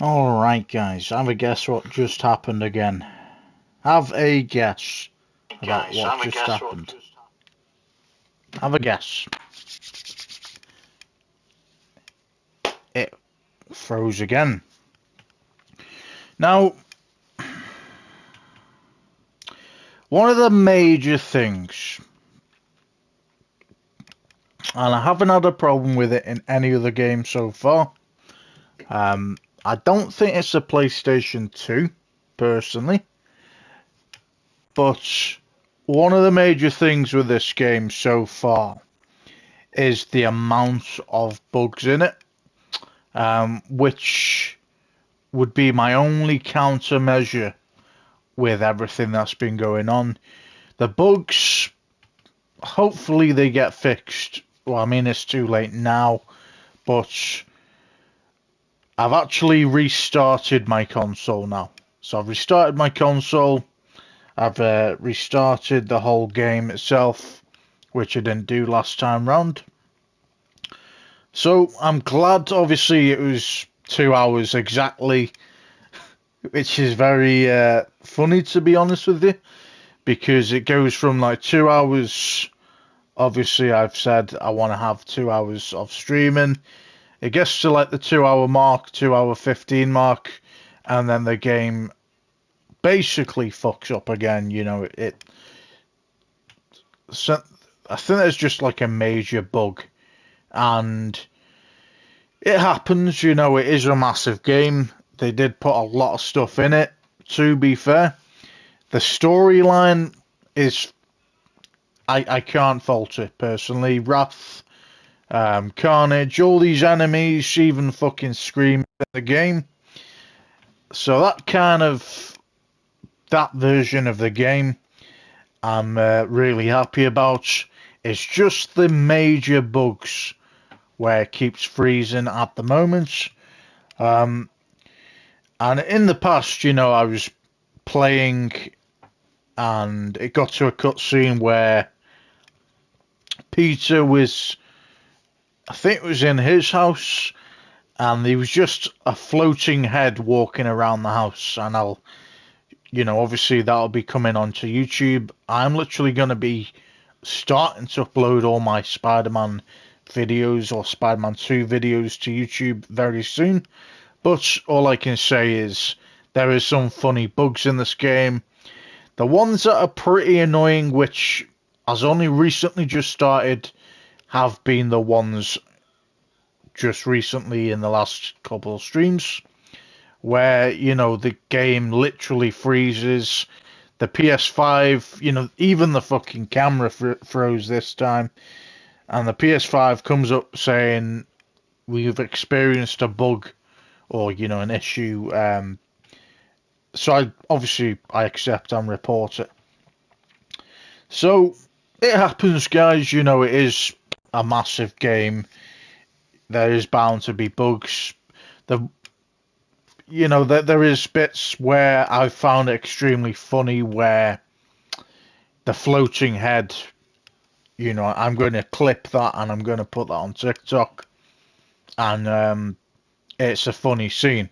Alright guys, have a guess what just happened again. Have a guess about what just happened. Have a guess. It froze again. Now, one of the major things, and I haven't had a problem with it in any other game so far, I don't think it's a PlayStation 2, personally, but one of the major things with this game so far is the amount of bugs in it, which would be my only countermeasure with everything that's been going on. The bugs, hopefully they get fixed. Well, I mean, it's too late now, but I've actually restarted my console now. So I've restarted my console, I've restarted the whole game itself, which I didn't do last time round. So I'm glad, obviously, it was 2 hours exactly, which is very funny, to be honest with you, because it goes from like 2 hours. Obviously, I've said I want to have 2 hours of streaming. It gets to like the 2 hour mark, 2 hour 15 mark, and then the game basically fucks up again. You know, so I think there's just like a major bug, and it happens. You know, it is a massive game. They did put a lot of stuff in it, to be fair. The storyline is, I can't fault it personally. Wrath, Carnage, all these enemies, even fucking Scream in the game. So that version of the game, I'm really happy about. It's just the major bugs where it keeps freezing at the moment. And in the past, you know, I was playing and it got to a cutscene where Peter was, I think it was in his house, and he was just a floating head walking around the house. And obviously that'll be coming onto YouTube. I'm literally going to be starting to upload all my Spider-Man videos or Spider-Man 2 videos to YouTube very soon. But all I can say is there is some funny bugs in this game. The ones that are pretty annoying, which has only recently just started, have been the ones just recently in the last couple of streams, where, you know, the game literally freezes. The PS5, you know, even the fucking camera froze this time, and the PS5 comes up saying we've experienced a bug or, you know, an issue. So I accept and report it. So it happens, guys. You know, it is a massive game. There is bound to be bugs. There is bits where I found it extremely funny where the floating head, you know, I'm going to clip that and I'm going to put that on TikTok, and it's a funny scene.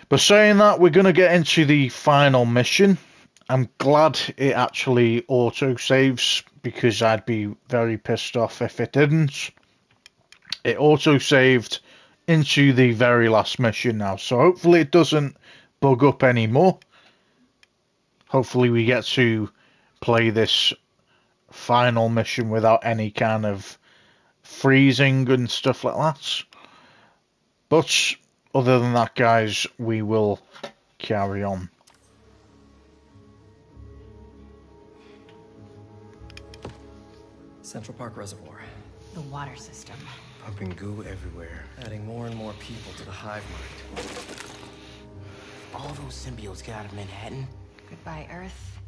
But saying that, we're going to get into the final mission. I'm glad it actually auto-saves, because I'd be very pissed off if it didn't. It auto-saved into the very last mission now, so hopefully it doesn't bug up anymore. Hopefully we get to play this final mission without any kind of freezing and stuff like that. But other than that, guys, we will carry on. Central Park Reservoir. The water system. Pumping goo everywhere. Adding more and more people to the hive mind. All those symbiotes get out of Manhattan. Goodbye, Earth.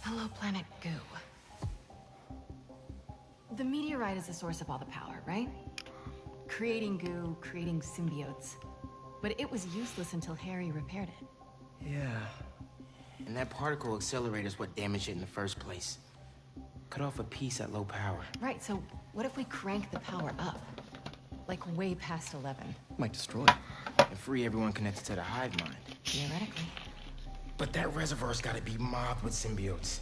Hello, planet Goo. The meteorite is the source of all the power, right? Creating goo, creating symbiotes. But it was useless until Harry repaired it. Yeah. And that particle accelerator is what damaged it in the first place. Cut off a piece at low power. Right, so what if we crank the power up? Like way past 11. Might destroy it. And free everyone connected to the hive mind. Theoretically. But that reservoir's gotta be mobbed with symbiotes.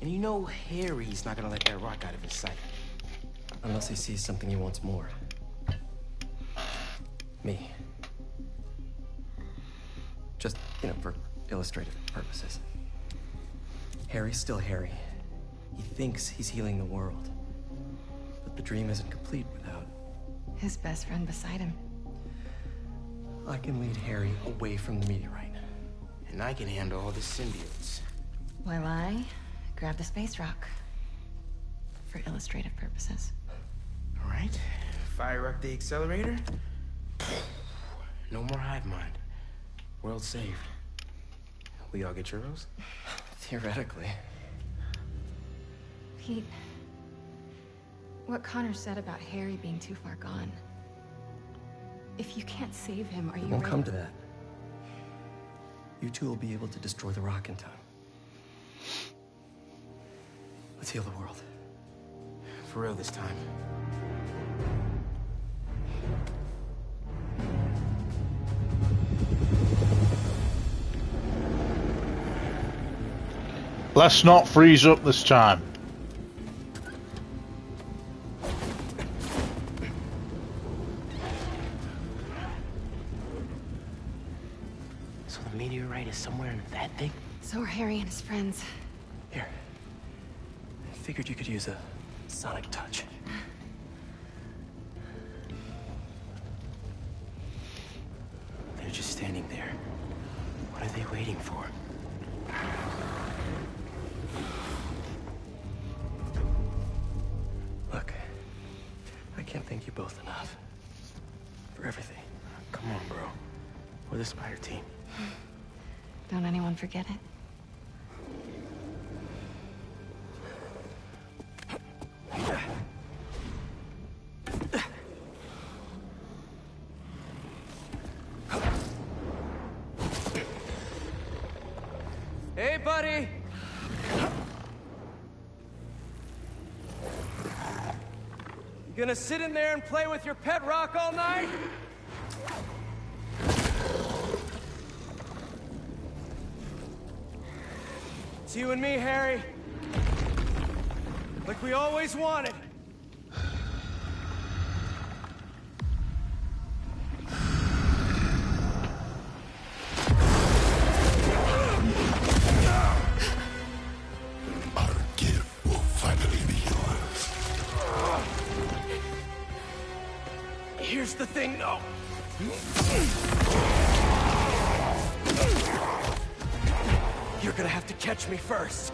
And you know Harry's not gonna let that rock out of his sight. Unless he sees something he wants more. Me. Just, for illustrative purposes. Harry's still Harry. He thinks he's healing the world. But the dream isn't complete without... His best friend beside him. I can lead Harry away from the meteorite. And I can handle all the symbiotes. While I grab the space rock. For illustrative purposes. All right, fire up the accelerator. No more hive mind. World saved. We all get churros? Theoretically. Pete, what Connor said about Harry being too far gone. If you can't save him, are you It won't ready? come to that. You two will be able to destroy the rock in time. Let's heal the world. For real this time. Let's not freeze up this time. So the meteorite is somewhere in that thing? So are Harry and his friends. Here. I figured you could use a sonic touch. They're just standing there. What are they waiting for? Look, I can't thank you both enough. For everything. Come on, bro. We're the Spider team. Don't anyone forget it. Hey, buddy! You gonna sit in there and play with your pet rock all night? It's you and me, Harry. Like we always wanted. Our gift will finally be yours. Here's the thing, though. You're gonna have to catch me first.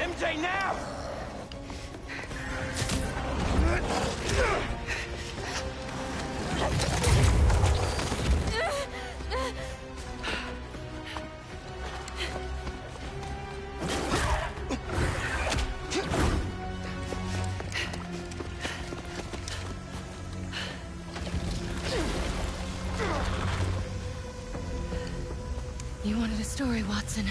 MJ, now! You wanted a story, Watson.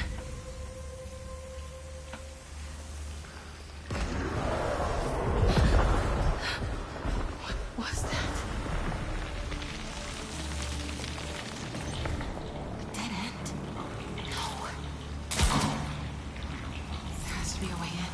What was that? A dead end? No. There has to be a way in.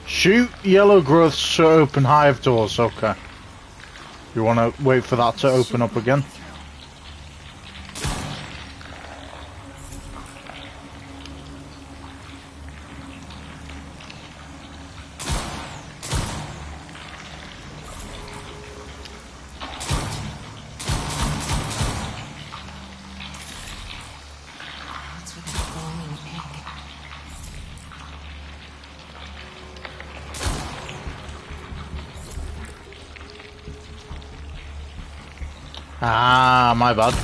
Shoot yellow growths to open hive doors, okay. You want to wait for that to open up again? What's with that glowing egg? Ah, my bad.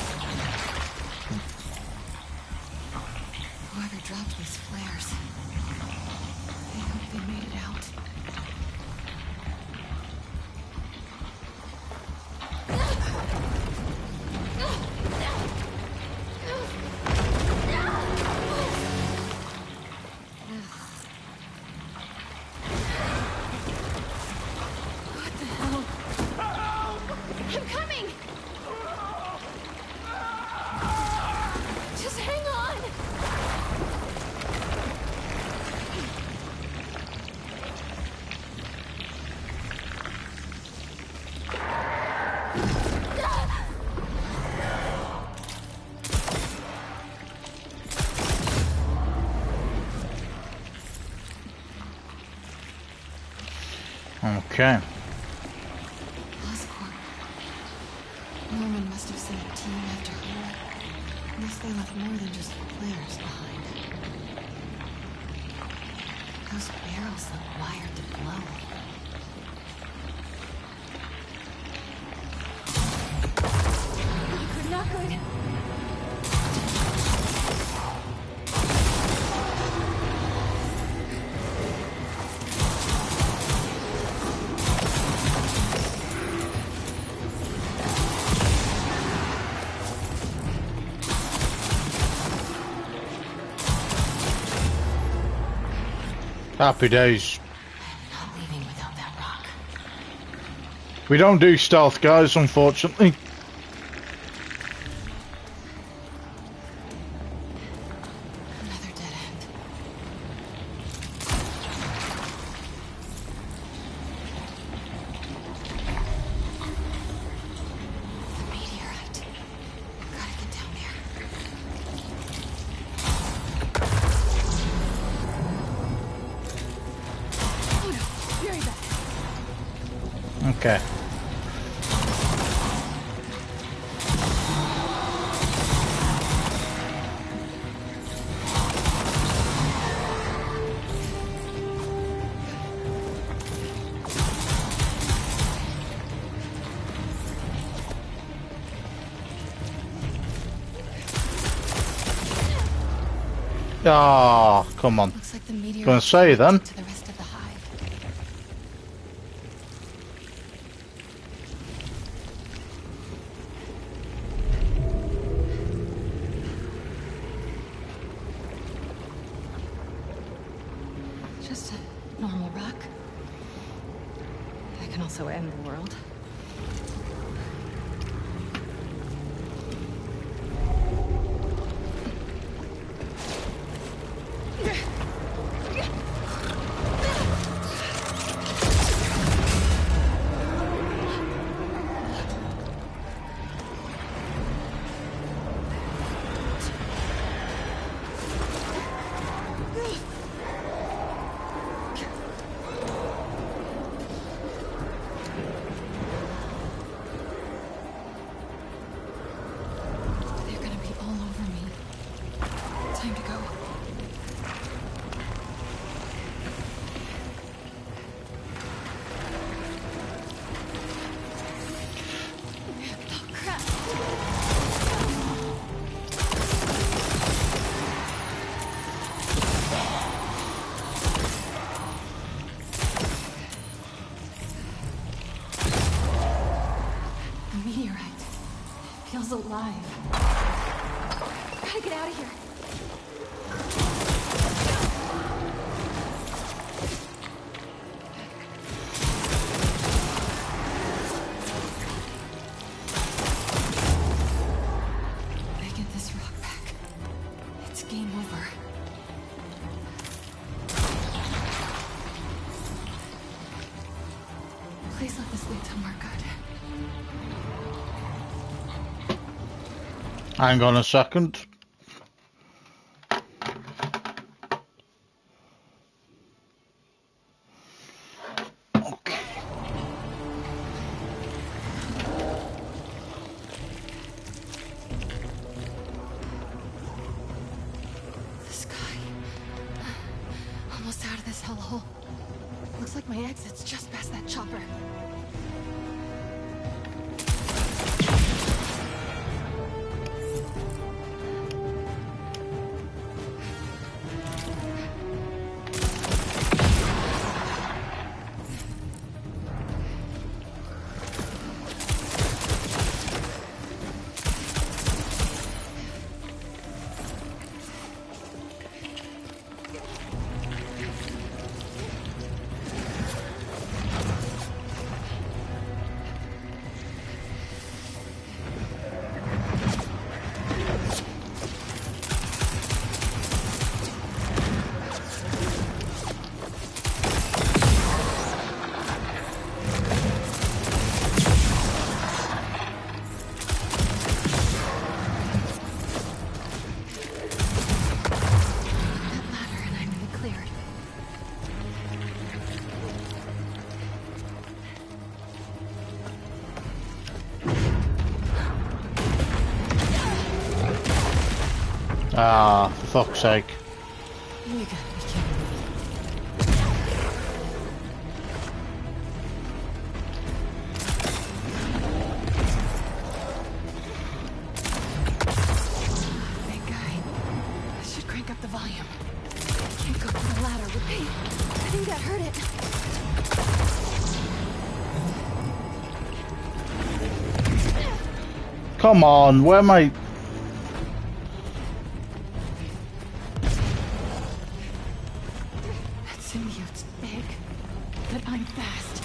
Whoever dropped these flares. I hope they made it out. What the hell? I'm coming! Just hang on! Okay. Oscorp. Norman must have sent a team after her. Unless they left more than just flares behind. Those barrels look wired to blow. Not good, not good. Happy days. Not leaving without that rock. We don't do stealth, guys, unfortunately. Another dead end. The meteorite. Gotta get down there. Oh no, very bad. Okay. Ah, come on. Looks like the meteorite Gonna say then. to the rest of the hive. Just a normal rock. That can also end the world. They're gonna be all over me. Time to go. Oh, crap. The meteorite feels alive. Gotta get out of here. If I get this rock back, it's game over. Please let this lead somewhere good. Hang on a second. Okay. The sky. Almost out of this hellhole. Looks like my exit's just past that chopper. Ah, for fuck's sake. You gotta be kidding me. That guy. I should crank up the volume. Can't go for the ladder with me. I think that hurt it. Come on, where am I? That symbiote's big, but I'm fast.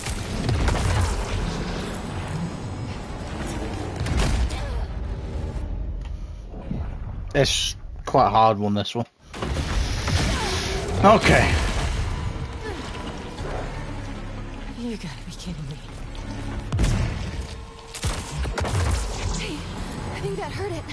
It's quite a hard one, this one. Okay. You gotta be kidding me. Hey, I think that hurt it.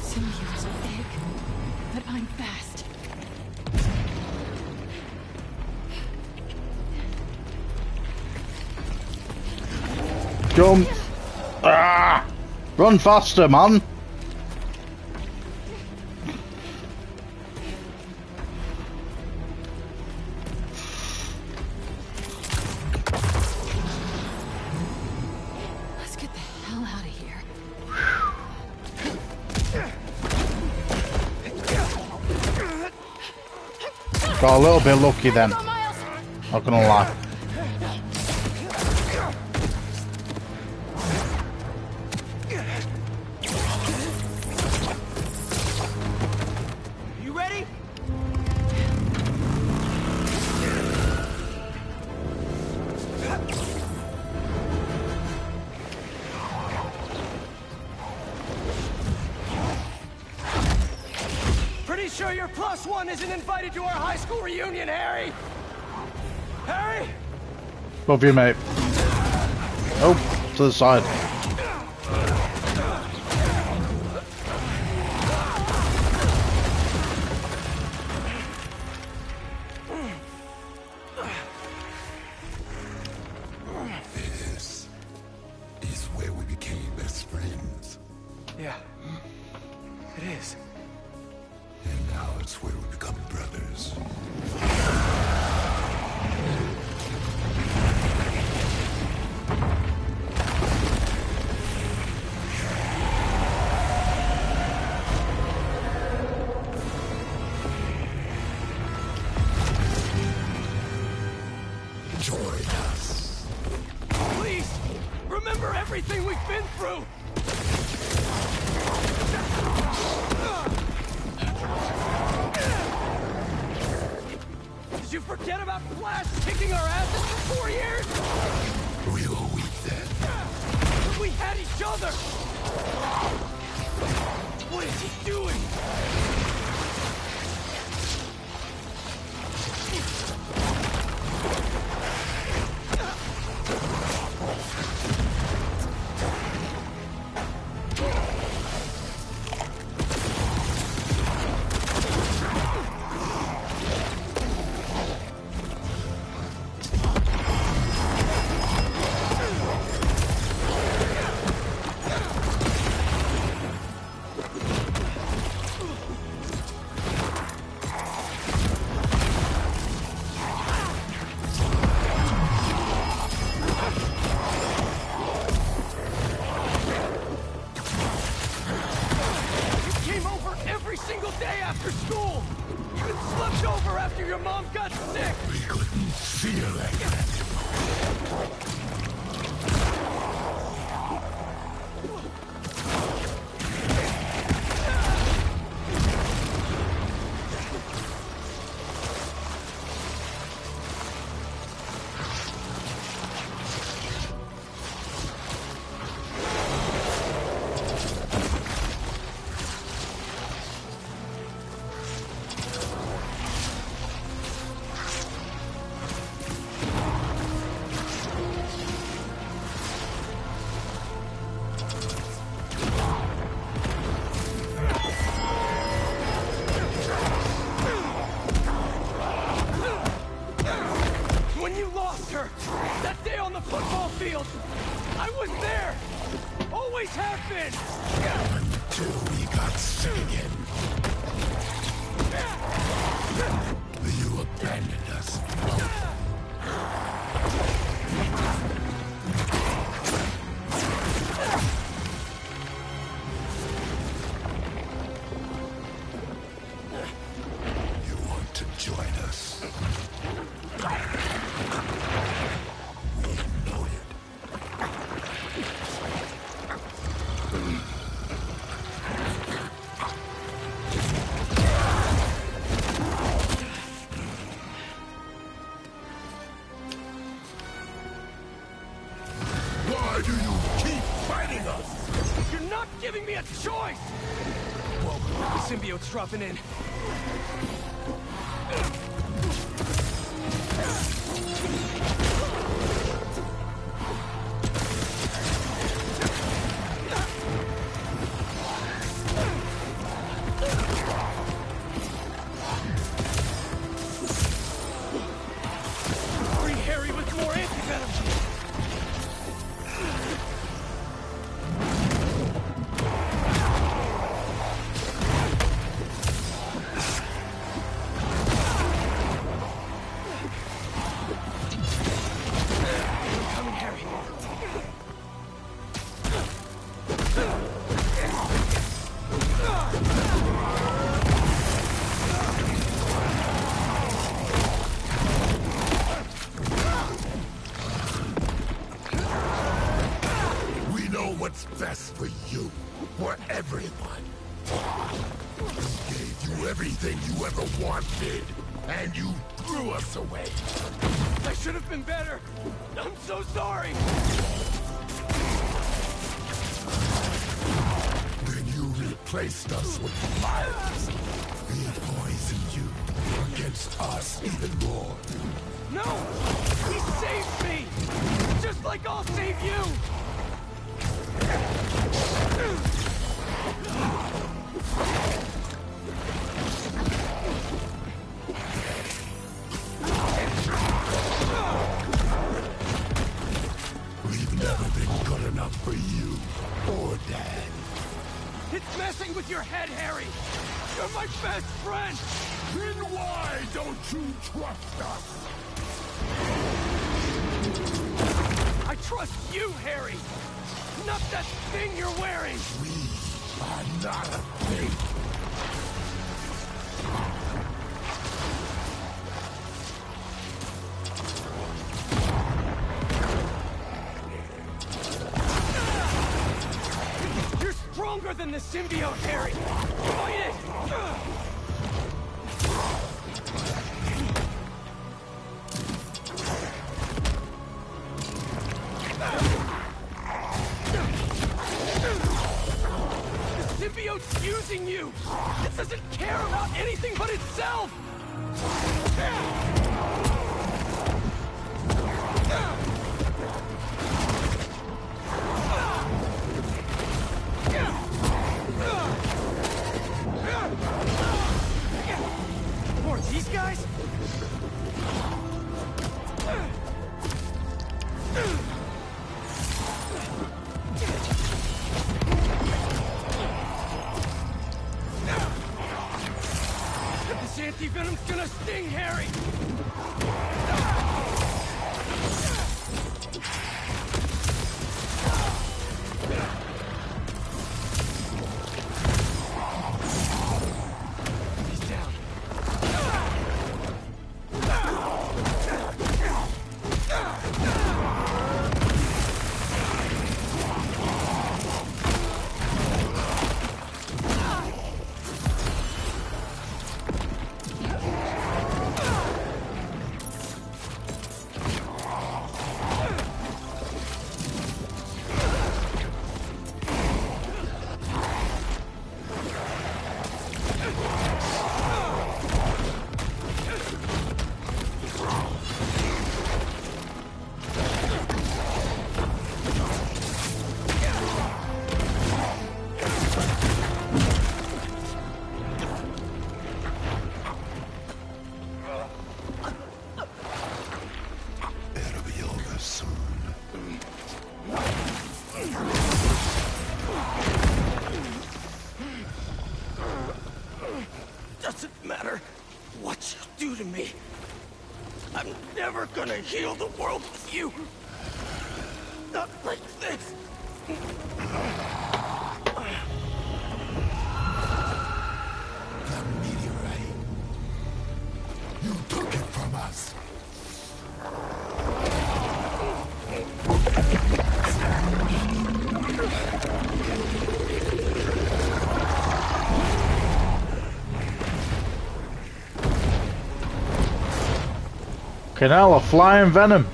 Symbiote's big, but I'm fast. Jump. Ah! Run faster, man. Let's get the hell out of here. Got a little bit lucky then. Not gonna lie. You ready? Pretty sure your +1 isn't invited to our high school reunion, Harry. Harry? Love you, mate. Oh, to the side. This is where we became best friends. Yeah. It is. And now it's where we become brothers. Join us. Please, remember everything we've been through. Did you forget about Flash kicking our asses for 4 years? We were weak then. But we had each other. What is he doing? day on the football field. I was there. Always have been. Until we got sick again. You abandoned us. You want to join us? We know it. Why do you keep fighting us? You're not giving me a choice. Whoa, the symbiote's dropping in. Hurry, Harry, with more antivenom. Coming, Harry. We know what's best for you, for everyone. We gave you everything you ever wanted, and you threw us away. I should have been better. I'm so sorry. Then you replaced us with violence. We poisoned you against us even more. No! He saved me! Just like I'll save you! We've never been good enough for you or Dad. It's messing with your head, Harry! You're my best friend! Then why don't you trust us? I trust you, Harry! Not that thing you're wearing! We are not a thing. You're stronger than the symbiote, Harry! Fight it! The symbiote's using you! It doesn't care about anything but itself! More of these guys? This anti-venom's gonna sting, Harry! gonna heal the world with you. Not like this. The meteorite. You took it from us. Canal of flying venom.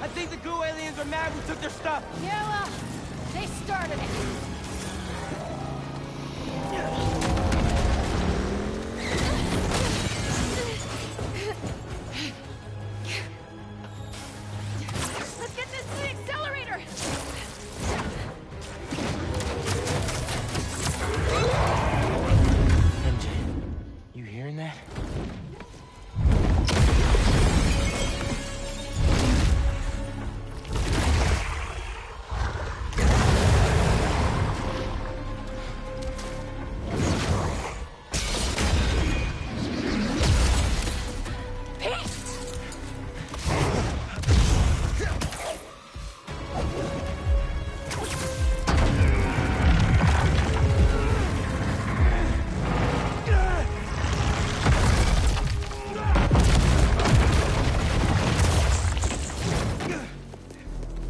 I think the goo aliens are mad we took their stuff. Yeah, well, they started it. Let's get this to the accelerator! MJ, you hearing that?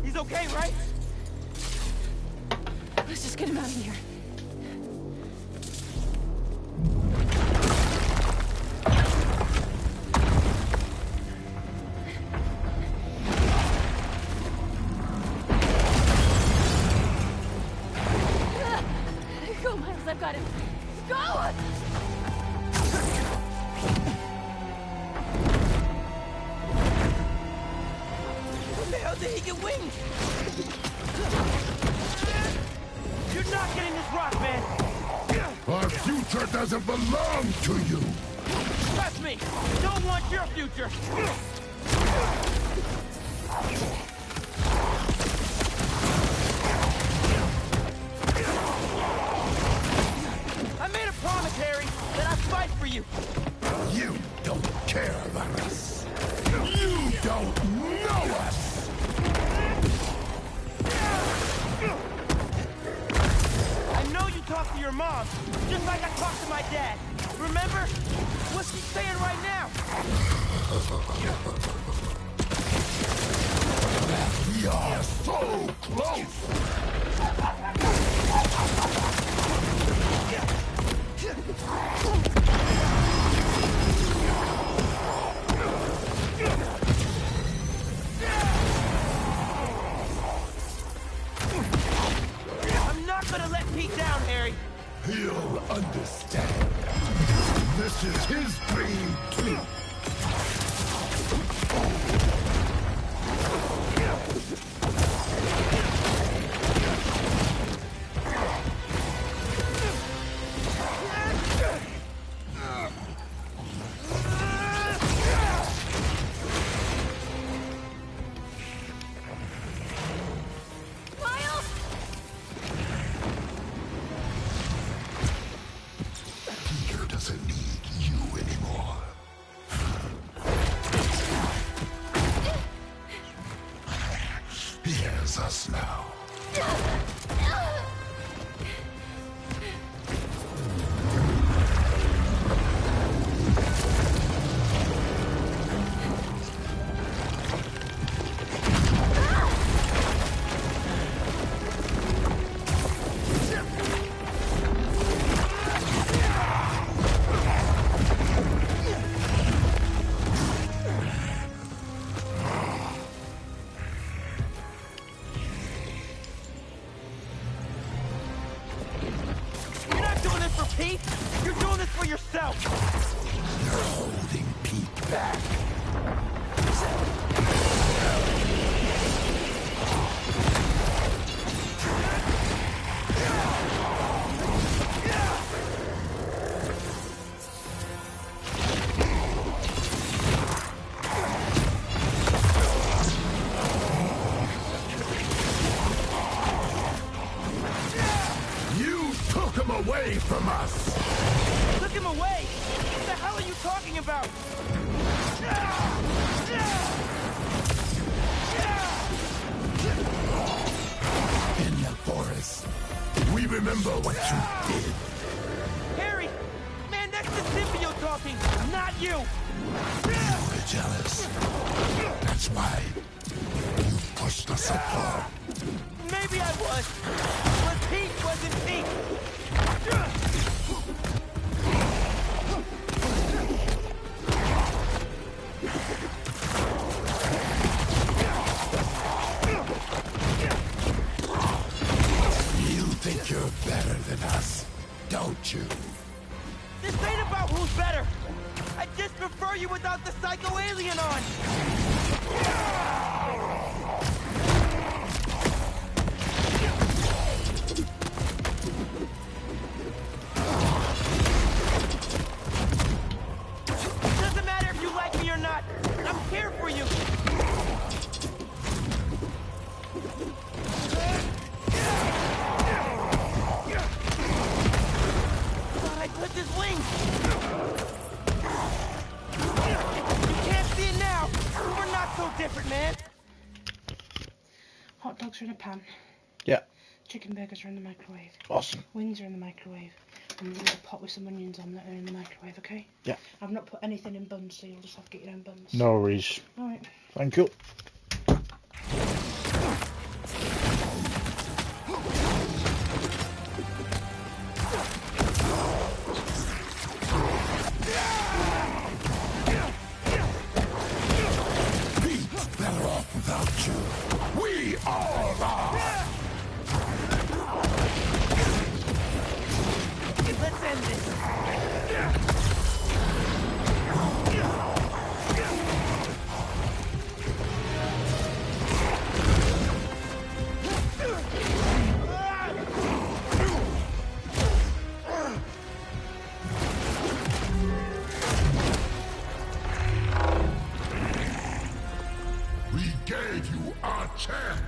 He's okay, right? Let's just get him out of here. Go, Miles, I've got him. Go! When the hell did he get wings? You're not getting this rock, man. Our future doesn't belong to you. Trust me, I don't want your future. I made a promise, Harry, that I'd fight for you. You don't care about us. You don't know us. I know you talked to your mom, just like I talked to my dad. Remember? What's she saying right now? We are so close. I'm not gonna let Pete down, Harry. He'll understand. This is his dream, too. Miles! Peter doesn't need you anymore. He has us now. You're not doing this for Pete. You're doing this for yourself. You're holding Pete back. him away from us! Took him away? What the hell are you talking about? In the forest, we remember what you did. Harry! Man, that's the symbiote talking, not you! You were jealous. That's why you pushed us apart. Maybe I was, but Pete wasn't Pete! You think you're better than us, don't you? This ain't about who's better! I just prefer you without the psycho alien on! Doesn't matter if you like me or not. I'm here for you. Thought I clipped his wings. You can't see it now. We're not so different, man. Hot dogs are in a pan. Yeah. Chicken burgers are in the microwave. Awesome. Wings are in the microwave. And we're going to pot with some onions on that are in the microwave, okay? Yeah. I've not put anything in buns, so you'll just have to get your own buns. No worries. Alright. Thank you. Pete's better off without you. We all are! Let's end this. We gave you our chance!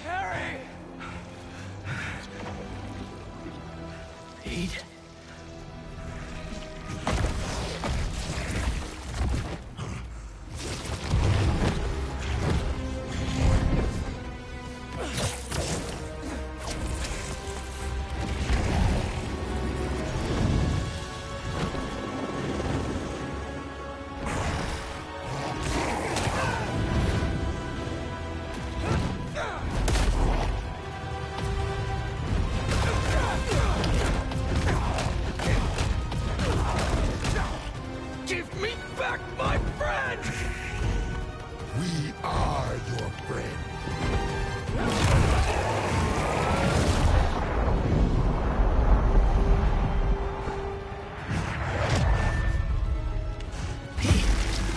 Harry! Pete? Give me back my friend! We are your friend.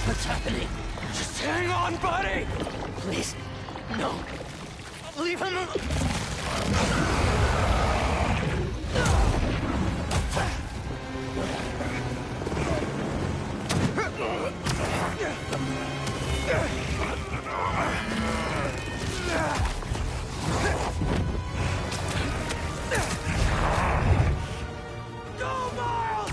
What's happening? Just hang on, buddy! Please. No. Leave him alone. Go, Miles!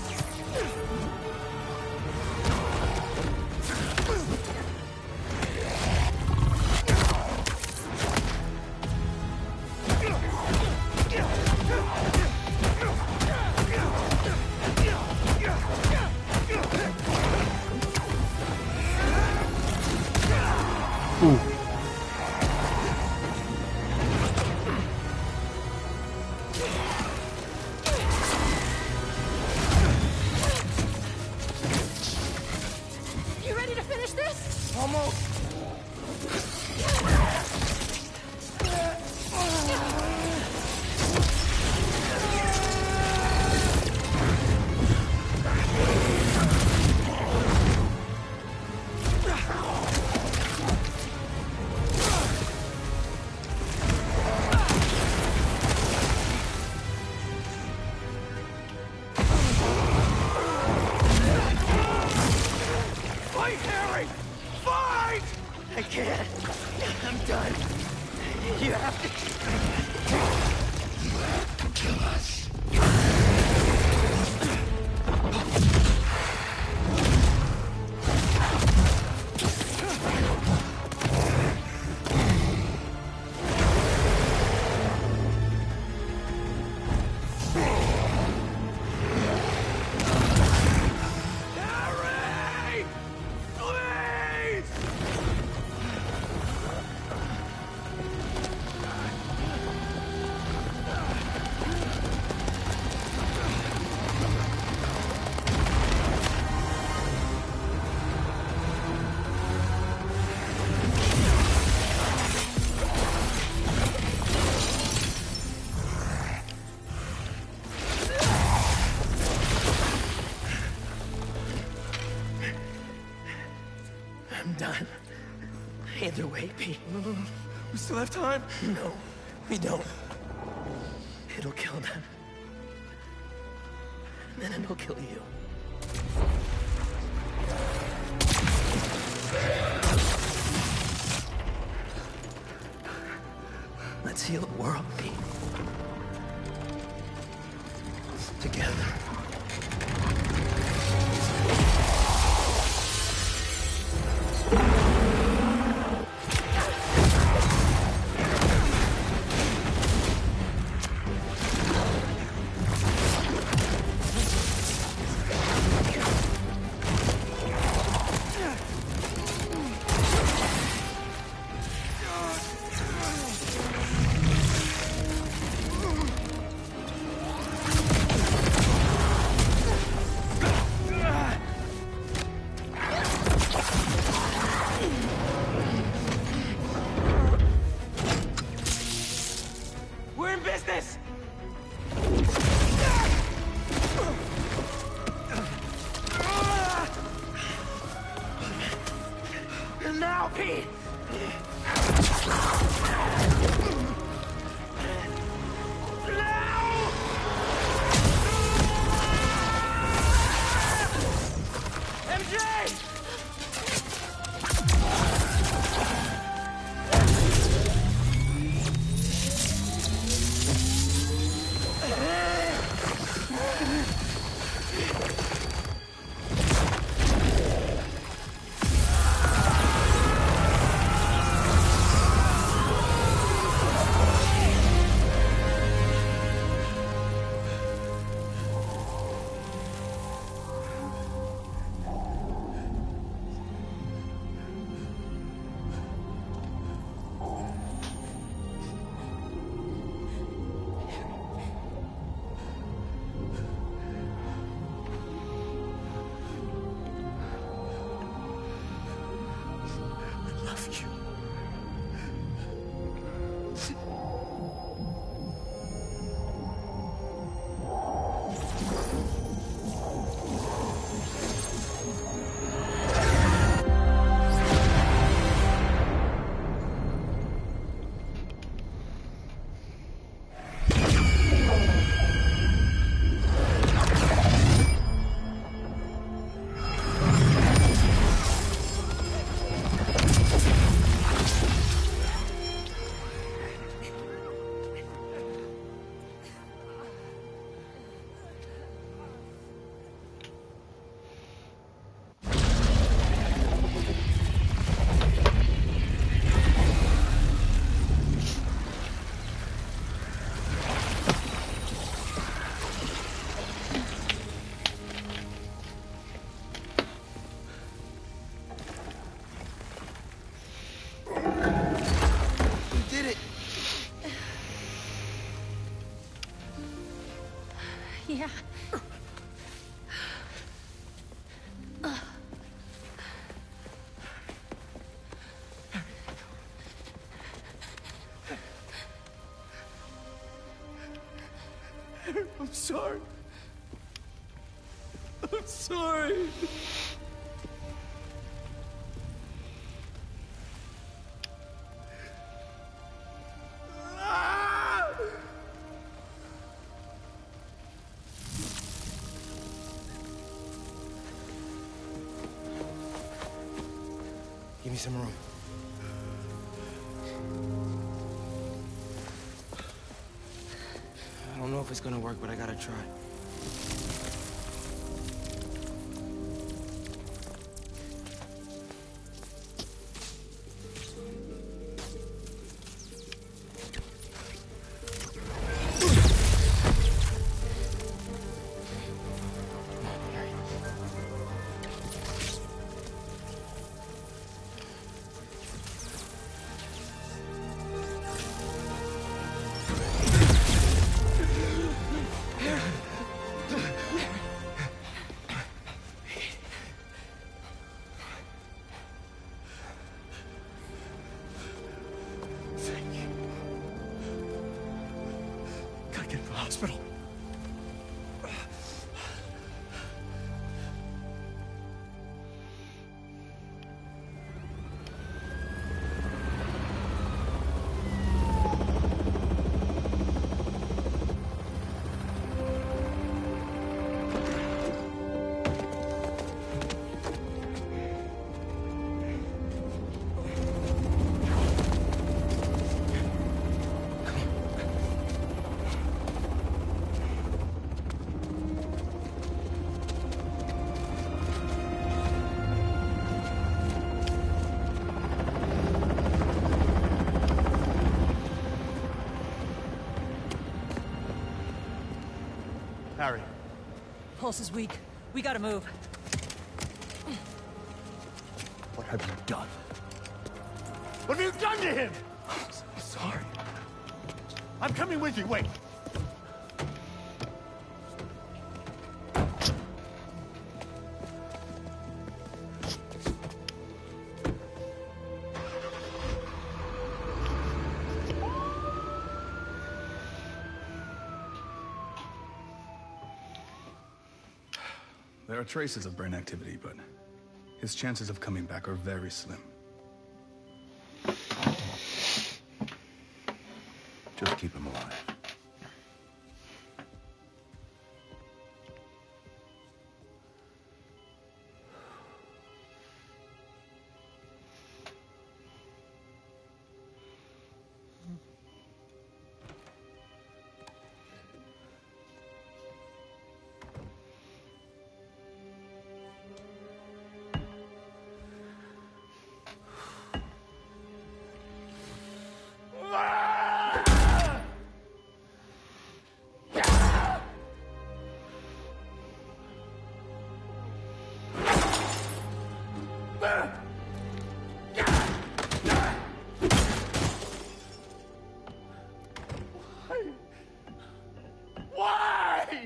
You have to... Kill us. Harry! Please! I'm done. Either way, Pete. No. We still have time? No, we don't. It'll kill them. And then it'll kill you. Let's heal the world, Pete. Together. We're in business! And now, Pete! Now! MJ! I love you. We did it! Yeah. I'm sorry. I'm sorry. Ah! Give me some room. if it's gonna work, but I gotta try. Gotta get to the hospital. Harry. Pulse is weak. We gotta move. What have you done? What have you done to him? I'm sorry. I'm coming with you. Wait. There are traces of brain activity, but his chances of coming back are very slim. Just keep him alive. Why?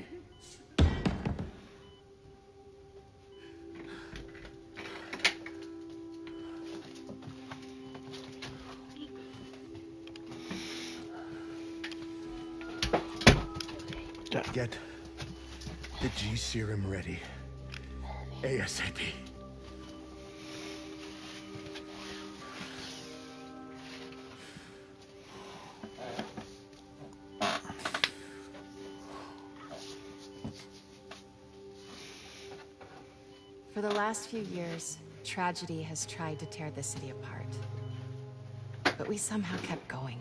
Get the G serum ready. ASAP. For the last few years, tragedy has tried to tear the city apart. But we somehow kept going.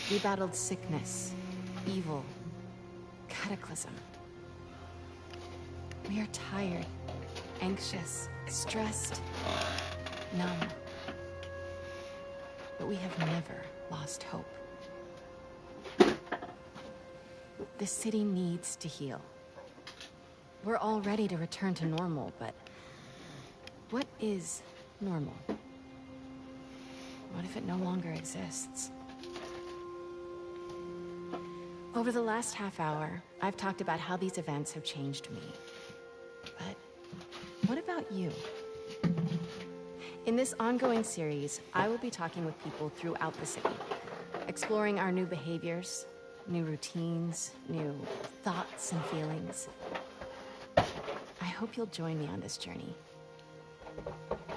We battled sickness, evil, cataclysm. We are tired, anxious, stressed, numb. But we have never lost hope. The city needs to heal. We're all ready to return to normal, but what is normal? What if it no longer exists? Over the last half hour, I've talked about how these events have changed me. But what about you? In this ongoing series, I will be talking with people throughout the city, exploring our new behaviors, new routines, new thoughts and feelings. I hope you'll join me on this journey.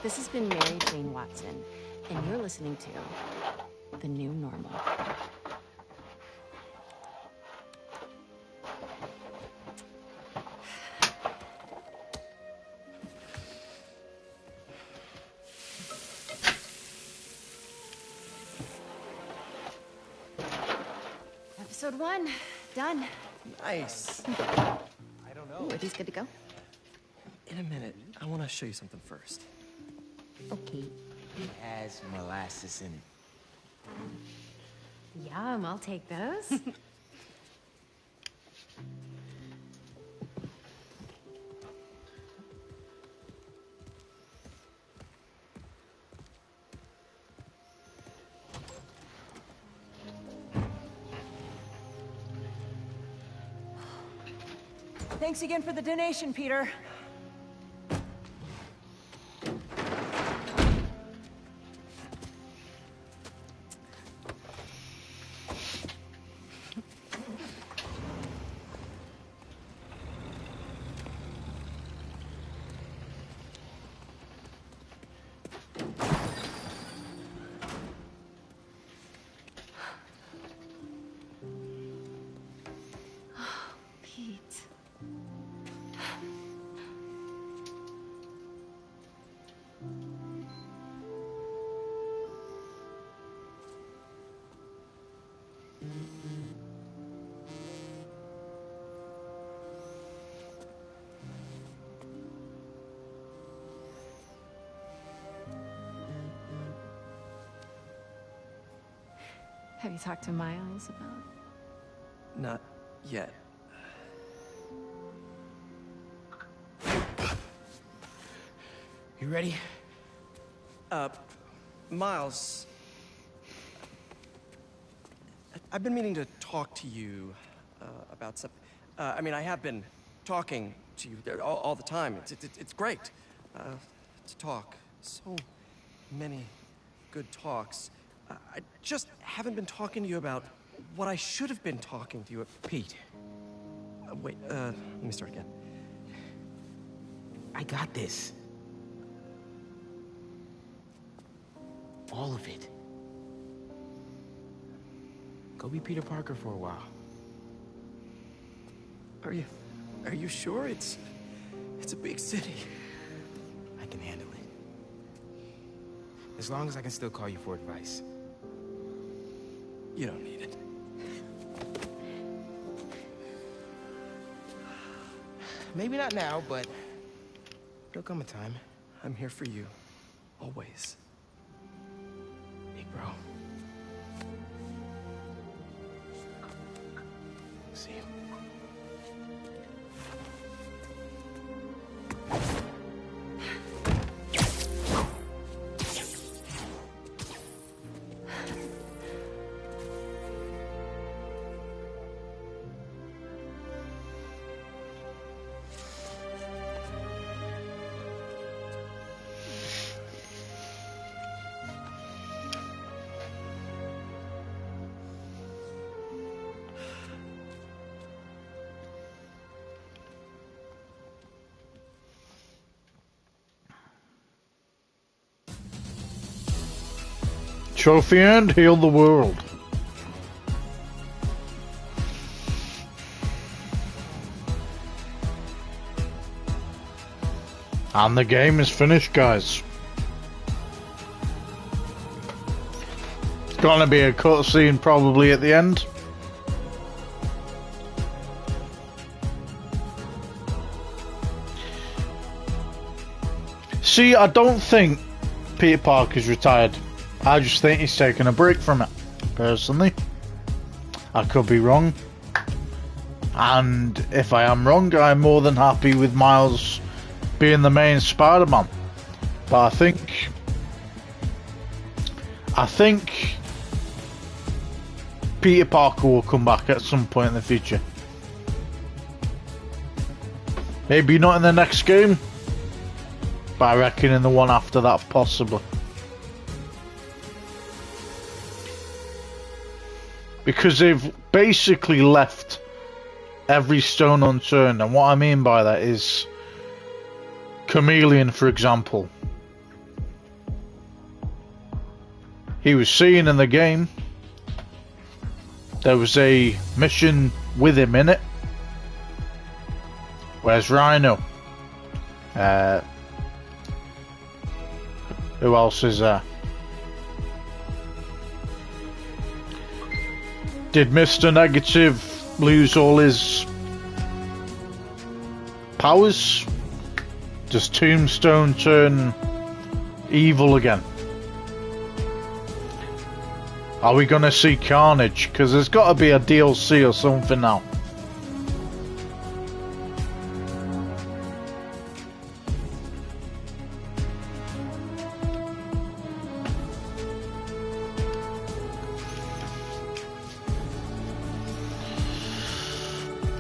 This has been Mary Jane Watson, and you're listening to The New Normal. Episode 1, Done. Nice. Ooh, are these good to go? In a minute, I want to show you something first. Okay. It has molasses in it. Yum, I'll take those. Thanks again for the donation, Peter. Pete. Have you talked to Miles about? Not yet. You ready? Miles. I've been meaning to talk to you about something. I mean, I have been talking to you all the time. It's great to talk. So many good talks. I just haven't been talking to you about what I should have been talking to you about. Pete, Wait, let me start again. I got this. All of it. Go be Peter Parker for a while. Are you sure? It's a big city. I can handle it. As long as I can still call you for advice. You don't need it. Maybe not now, but there'll come a time. I'm here for you. Always. Big bro. See you. Trophy earned, heal the world. And the game is finished, guys. It's gonna be a cutscene probably at the end. See, I don't think Peter Parker's retired. I just think he's taking a break from it, personally. I could be wrong. And if I am wrong, I'm more than happy with Miles being the main Spider-Man. But I think Peter Parker will come back at some point in the future. Maybe not in the next game, but I reckon in the one after that, possibly. Because they've basically left every stone unturned, and what I mean by that is Chameleon, for example. He was seen in the game. There was a mission with him in it. Where's Rhino? Who else is there? Did Mr. Negative lose all his powers? Does Tombstone turn evil again? Are we gonna see Carnage? Because there's got to be a DLC or something now.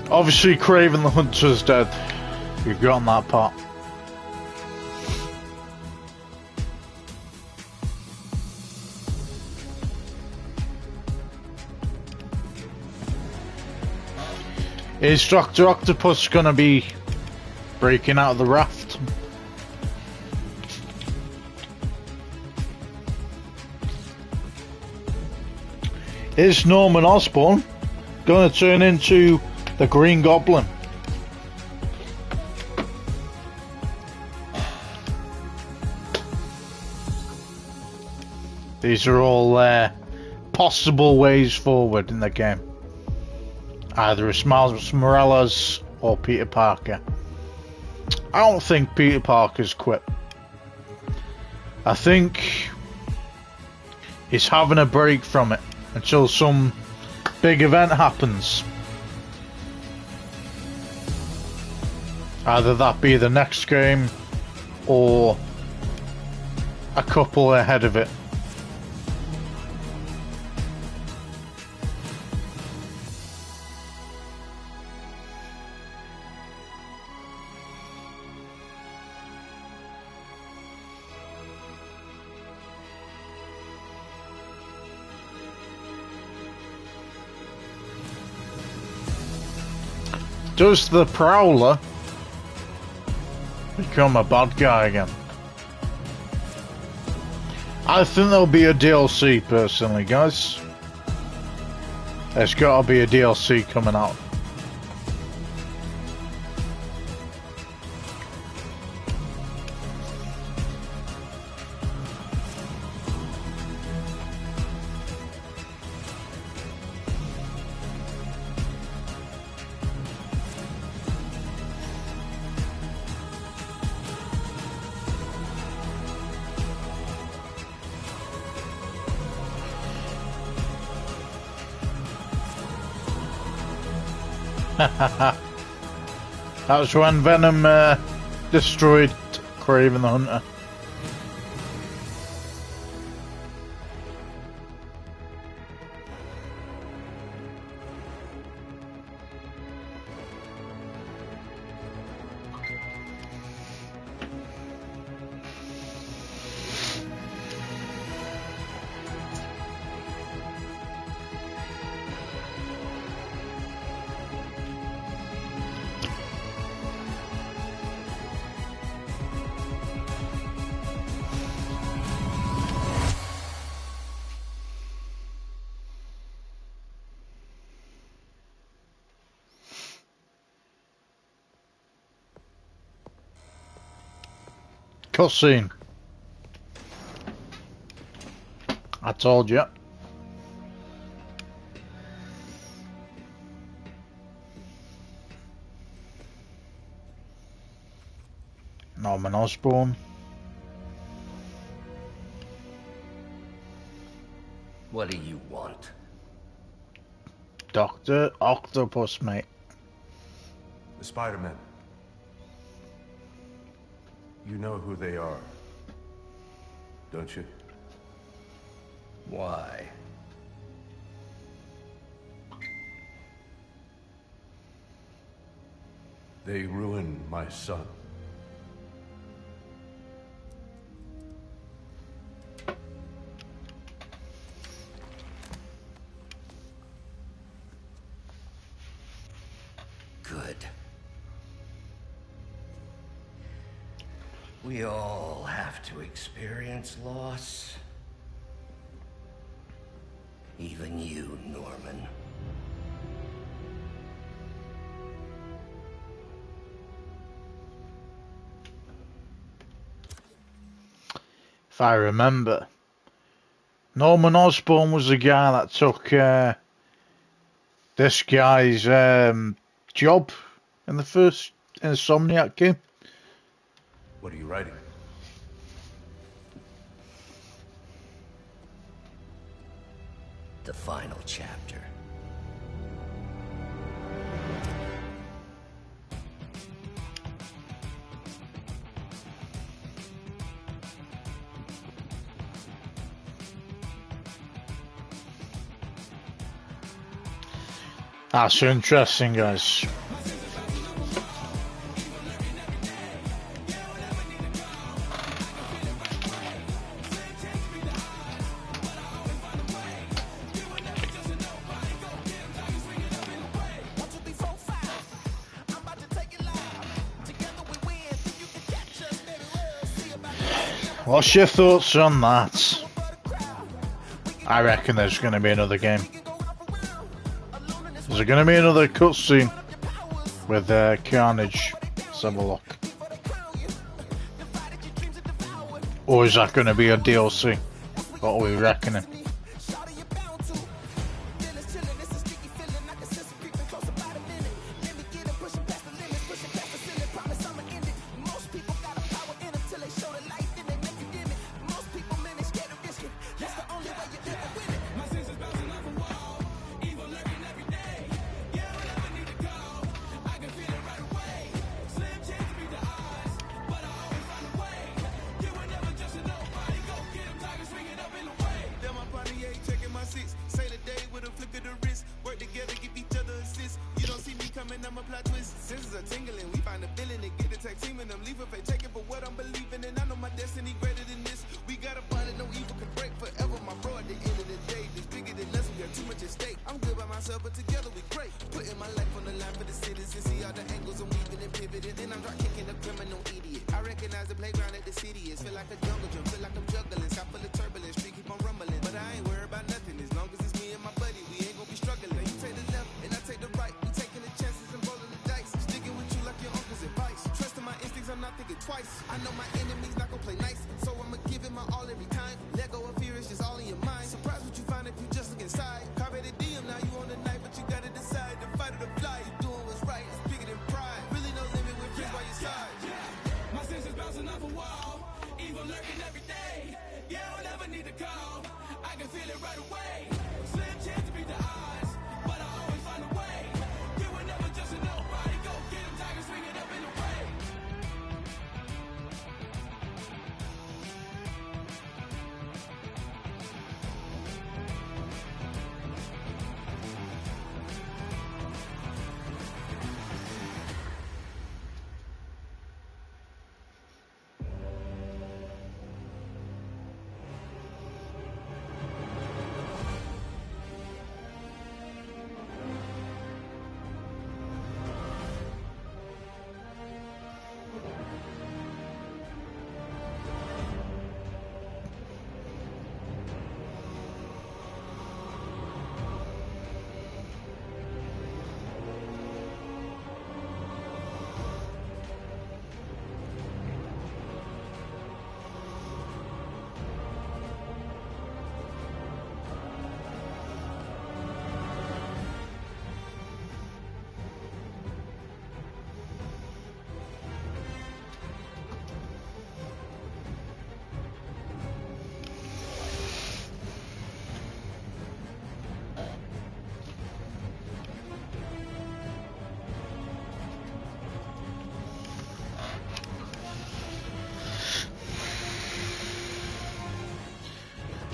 Obviously, Kraven the Hunter's dead. You've gotten that part. Is Dr. Octopus gonna be breaking out of the raft? Is Norman Osborn gonna turn into the Green Goblin? These are all possible ways forward in the game. Either it's Miles Morales or Peter Parker. I don't think Peter Parker's quit. I think he's having a break from it until some big event happens. Either that be the next game or a couple ahead of it. Does the Prowler become a bad guy again? I think there'll be a DLC personally, guys. There's gotta be a DLC coming out. That was when Venom destroyed Kraven the Hunter. Cutscene. I told you. Norman Osborn. What do you want? Dr. Octopus, mate. The Spider-Men. You know who they are, don't you? Why? They ruined my son. Good. We all have to experience loss. Even you, Norman. If I remember, Norman Osborn was the guy that took this guy's job in the first Insomniac game. What are you writing? The final chapter. That's interesting, guys. What's your thoughts on that? I reckon there's going to be another game. Is there going to be another cutscene with Carnage? Let's have a look. Or is that going to be a DLC? What are we reckoning?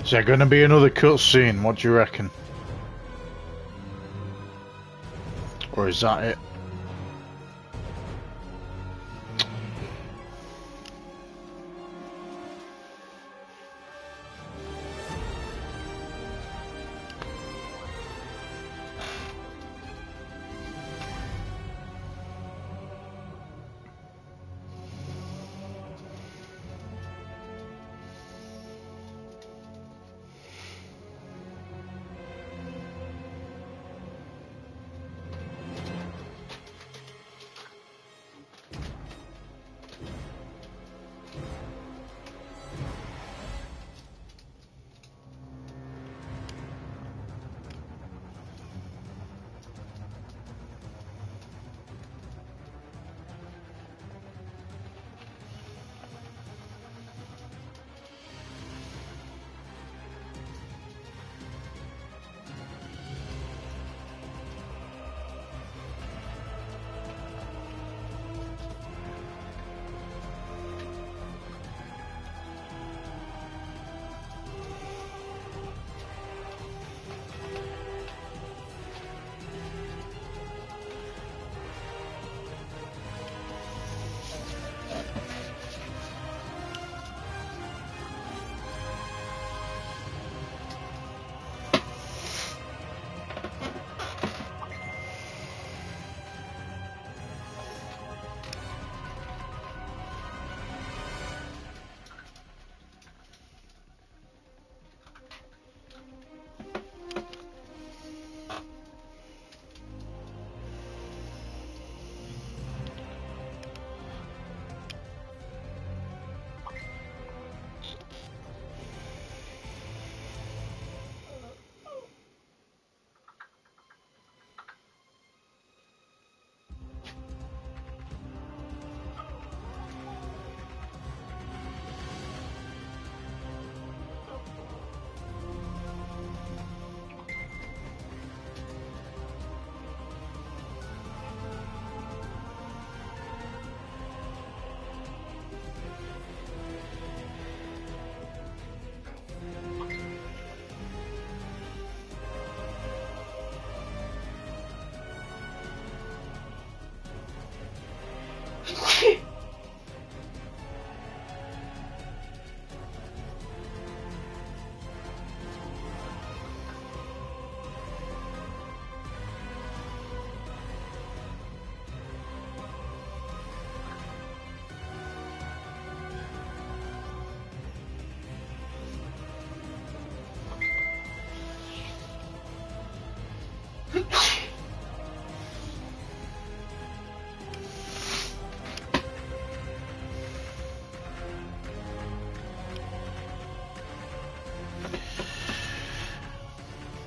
Is there going to be another cutscene? What do you reckon? Or is that it?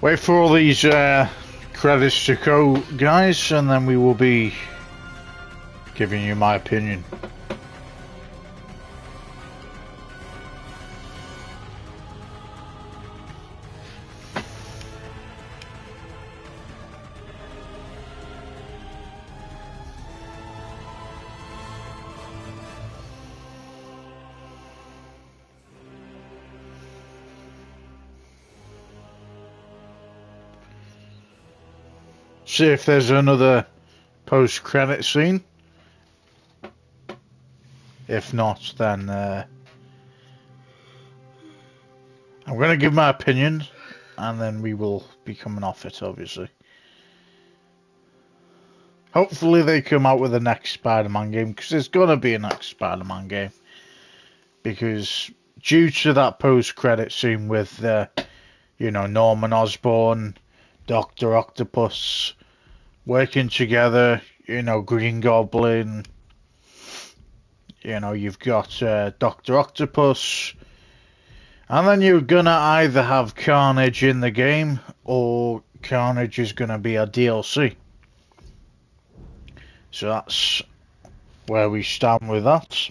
Wait for all these credits to go, guys, and then we will be giving you my opinion. See if there's another post-credit scene. If not, then I'm going to give my opinion, and then we will be coming off it, obviously. Hopefully they come out with the next Spider-Man game, because there's going to be a next Spider-Man game. Because due to that post-credit scene with, you know, Norman Osborn, Dr. Octopus working together, you know, Green Goblin, you know, you've got Dr. Octopus, and then you're gonna either have Carnage in the game, or Carnage is gonna be a DLC. So that's where we stand with that.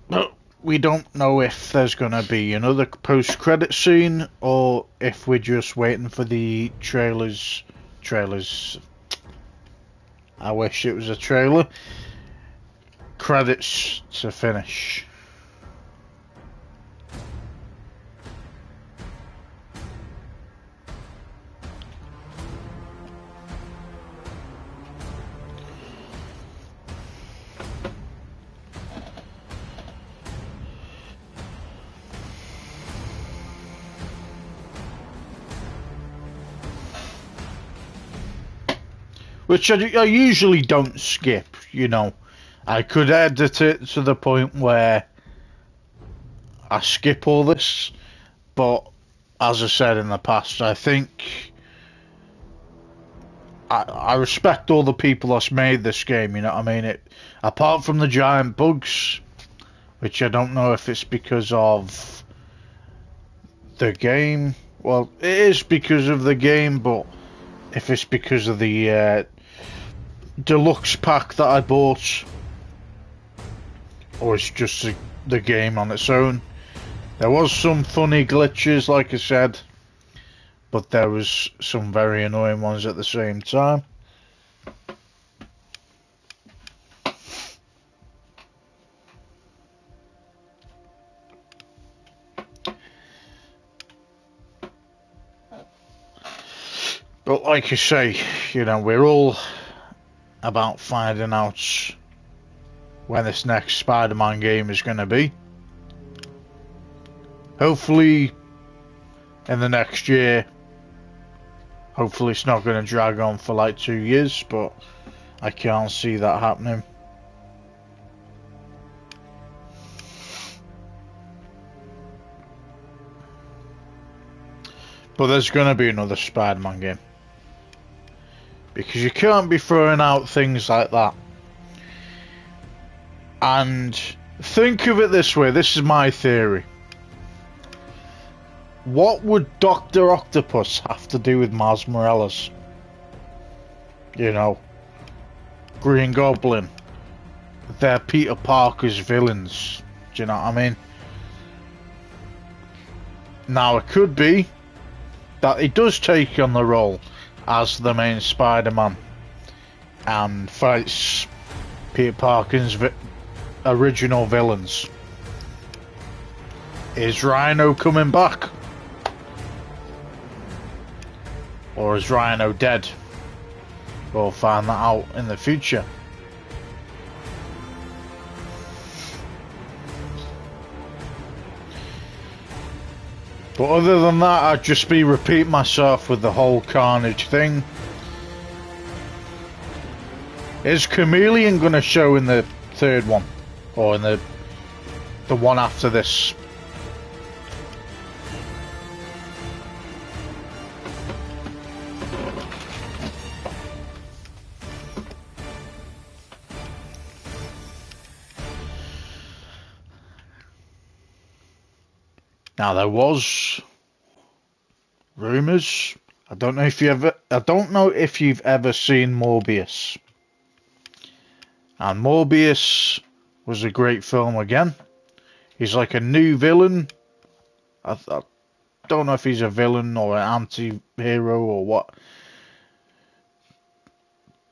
But we don't know if there's going to be another post-credit scene, or if we're just waiting for the trailers. I wish it was a trailer. Credits to finish. Which I usually don't skip, you know. I could edit it to the point where I skip all this, but as I said in the past, I think I respect all the people that's made this game, you know what I mean? Apart from the giant bugs, which I don't know if it's because of the game. Well, it is because of the game, but if it's because of the deluxe pack that I bought, or it's just the game on its own. There was some funny glitches, like I said, but there was some very annoying ones at the same time. But like I say, you know, we're all about finding out when this next Spider-Man game is going to be. Hopefully in the next year. Hopefully it's not going to drag on for like 2 years, but I can't see that happening. But there's going to be another Spider-Man game. Because you can't be throwing out things like that. And think of it this way, this is my theory. What would Dr. Octopus have to do with Miles Morales? You know, Green Goblin. They're Peter Parker's villains. Do you know what I mean? Now it could be that he does take on the role as the main Spider-Man and fights Peter Parker's original villains. Is Rhino coming back? Or is Rhino dead? We'll find that out in the future. But other than that, I'd just be repeating myself with the whole Carnage thing. Is Chameleon going to show in the third one, or in the one after this. Now there was rumors. I don't know if you've ever seen Morbius. And Morbius was a great film again. He's like a new villain. I don't know if he's a villain or an anti-hero or what.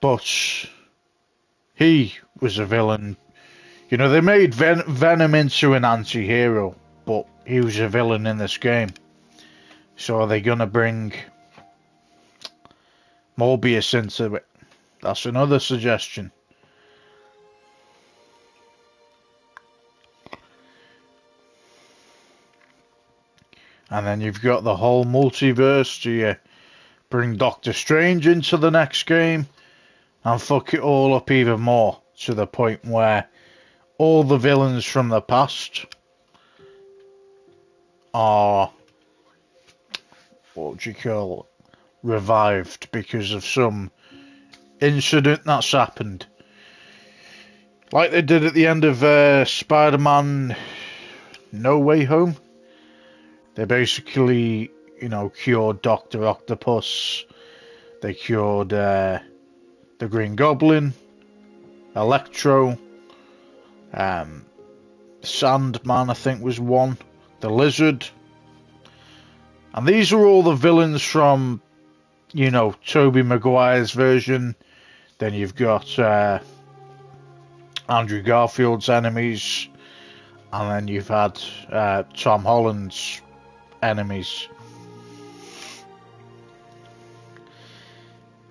But he was a villain. You know, they made Venom into an anti-hero, but he was a villain in this game. So are they going to bring Morbius into it? That's another suggestion. And then you've got the whole multiverse. Do you bring Doctor Strange into the next game and fuck it all up even more to the point where all the villains from the past are, what do you call it, revived because of some incident that's happened? Like they did at the end of Spider-Man No Way Home. They basically, you know, cured Dr. Octopus. They cured the Green Goblin, Electro, Sandman, I think was one, the Lizard. And these are all the villains from, you know, Tobey Maguire's version. Then you've got Andrew Garfield's enemies. And then you've had Tom Holland's enemies.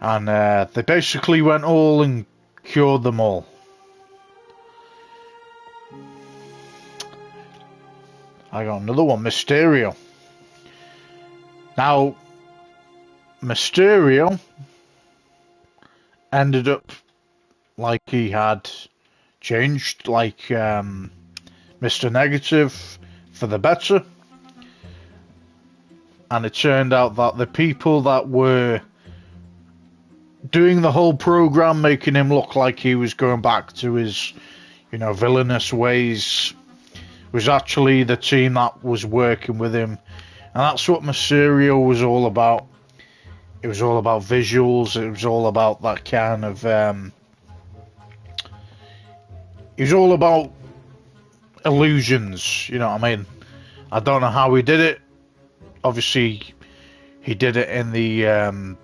And they basically went all and cured them all. I got another one, Mysterio. Now, Mysterio ended up like he had changed, like Mr. Negative, for the better. And it turned out that the people that were doing the whole program, making him look like he was going back to his, you know, villainous ways, was actually the team that was working with him. And that's what Mysterio was all about. It was all about visuals. It was all about that kind of... it was all about illusions, you know what I mean? I don't know how he did it. Obviously, he did it in the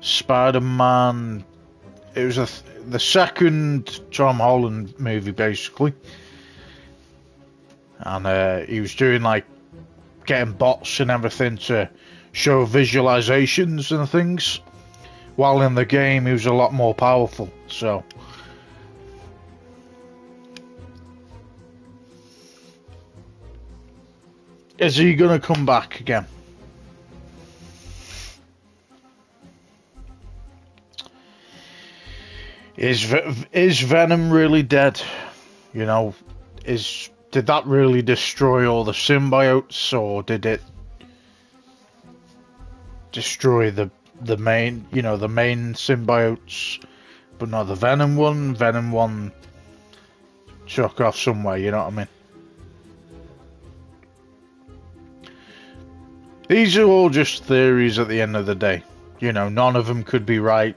Spider-Man... It was the second Tom Holland movie, basically. And he was doing, like, getting bots and everything to show visualizations and things. While in the game, he was a lot more powerful, so... Is he going to come back again? Is Venom really dead? You know, did that really destroy all the symbiotes, or did it destroy the main, you know, the main symbiotes, but not the Venom one? Venom one took off somewhere, you know what I mean? These are all just theories at the end of the day. You know, none of them could be right.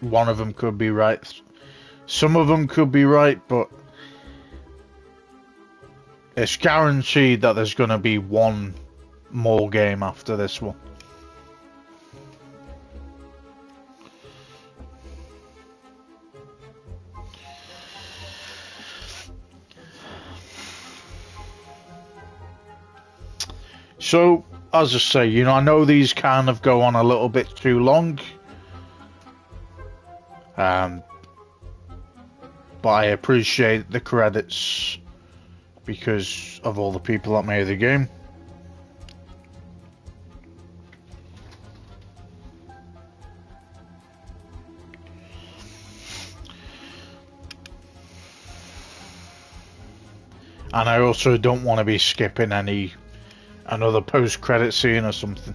One of them could be right. Some of them could be right, but it's guaranteed that there's going to be one more game after this one. So, as I say, you know, I know these kind of go on a little bit too long. But I appreciate the credits because of all the people that made the game. And I also don't want to be skipping another post-credit scene or something.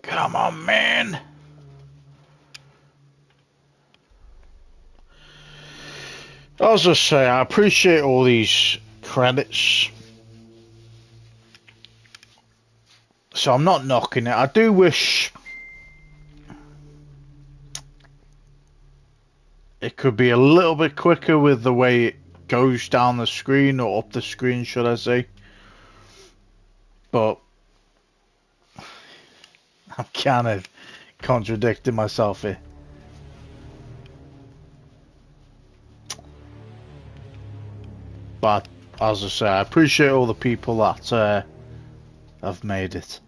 Come on, man. As I say, I appreciate all these credits, so I'm not knocking it. I do wish it could be a little bit quicker with the way it goes down the screen, or up the screen, should I say. But I'm kind of contradicting myself here. But as I say, I appreciate all the people that have made it.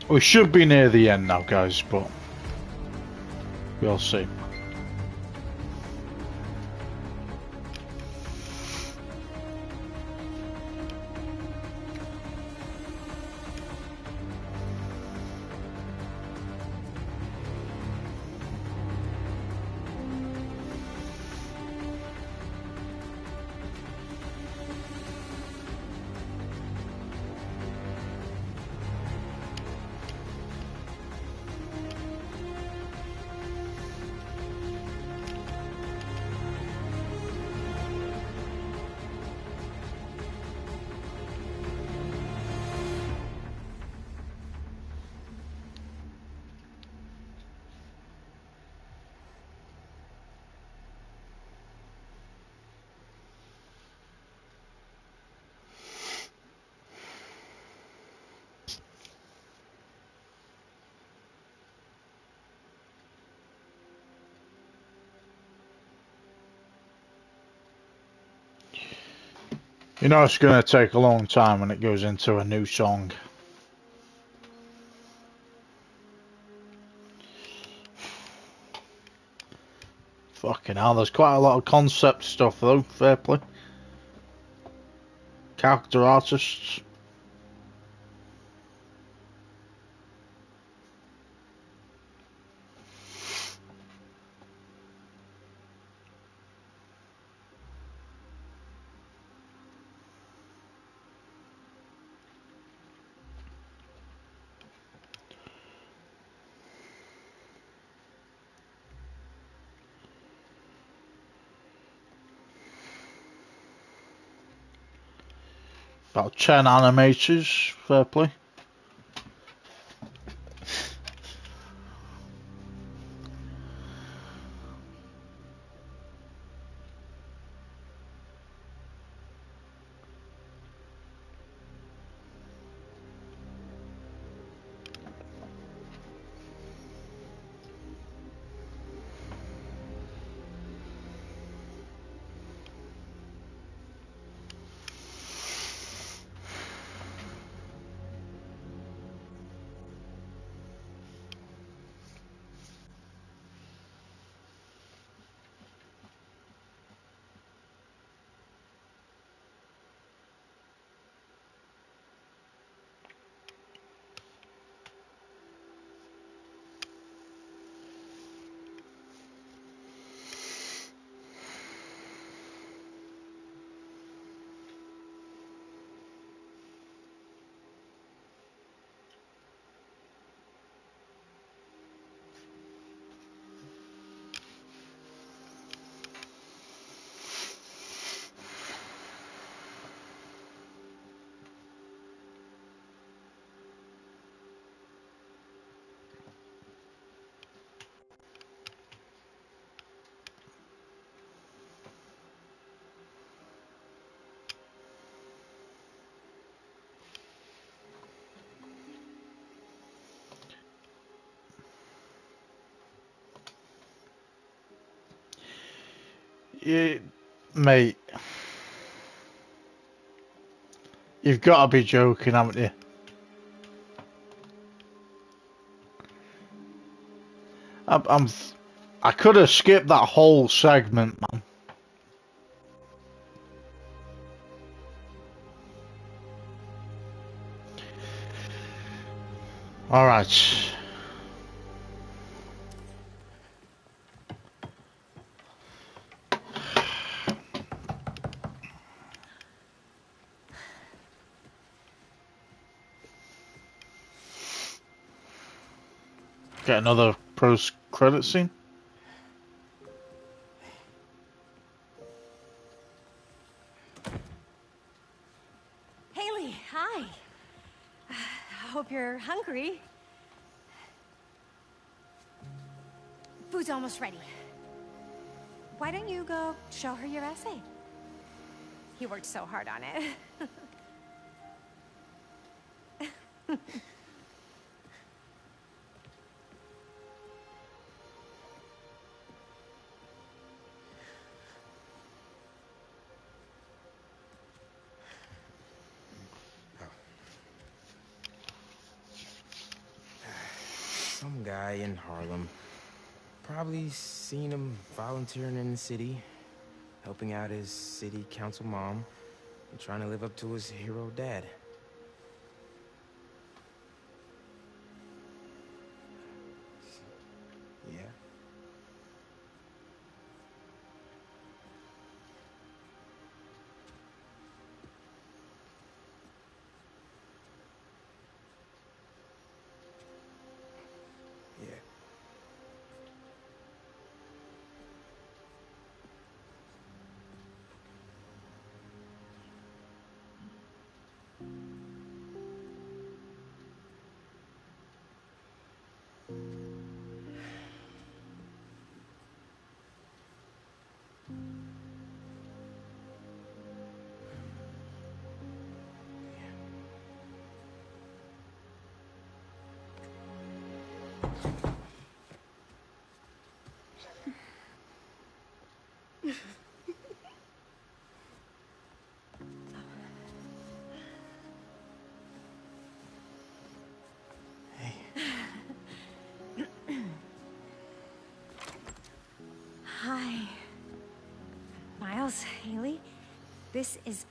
We should be near the end now, guys, but we'll see. You know it's going to take a long time when it goes into a new song. Fucking hell, there's quite a lot of concept stuff though, fair play. Character artists. About 10 animators, fair play. Yeah, mate. You've got to be joking, haven't you? I could have skipped that whole segment, man. Alright. Get another post-credit scene. Haley, hi. I hope you're hungry. Food's almost ready. Why don't you go show her your essay? He worked so hard on it. Some guy in Harlem. Probably seen him volunteering in the city, helping out his city council mom, and trying to live up to his hero dad. Yeah. Yeah. Hi. Miles, Haley, this is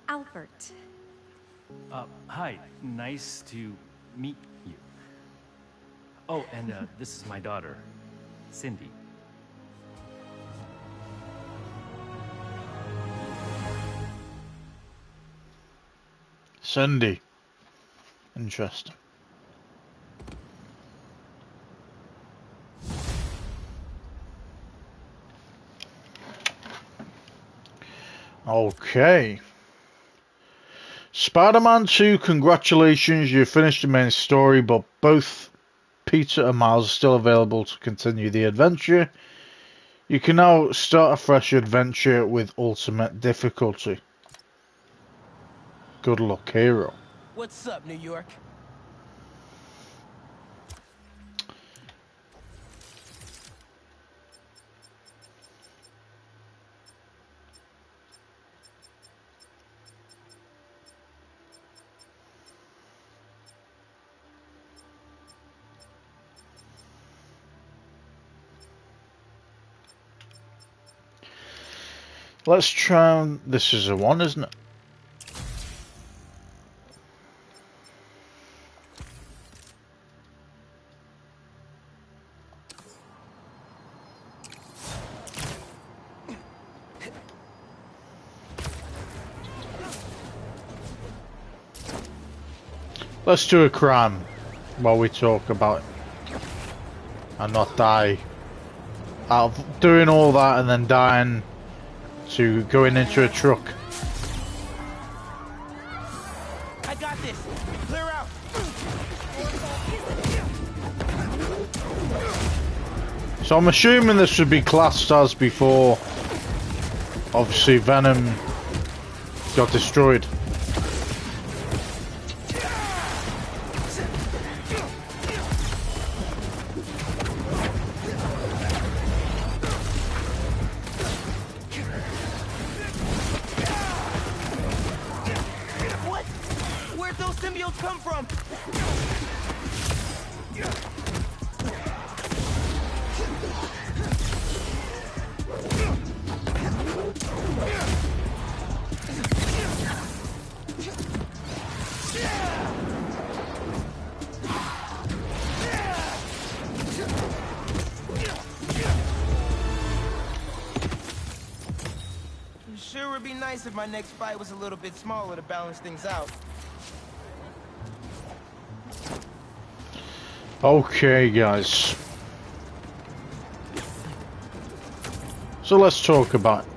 Albert. Hi. Nice to meet you. Oh, and this is my daughter, Cindy. Cindy. Interesting. Okay. Spider-Man 2, congratulations, you finished the main story, but both Peter and Miles are still available to continue the adventure. You can now start a fresh adventure with ultimate difficulty. Good luck, hero. What's up, New York? Let's try and... This is a 1, isn't it? Let's do a crime while we talk about it and not die out of doing all that and then dying to going into a truck. I got this. Clear out. So I'm assuming this would be classed as before obviously Venom got destroyed. Come from? Sure would be nice if my next fight was a little bit smaller to balance things out. Okay, guys. So let's talk about it.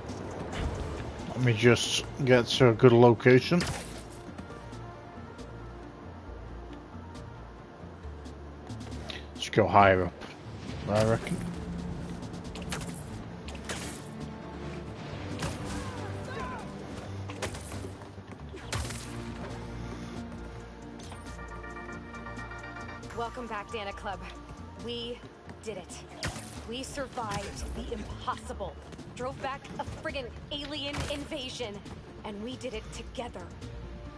Let me just get to a good location. Let's go higher up, I reckon. Welcome back, Dana Club. We did it. We survived the impossible. Drove back a friggin' alien invasion. And we did it together.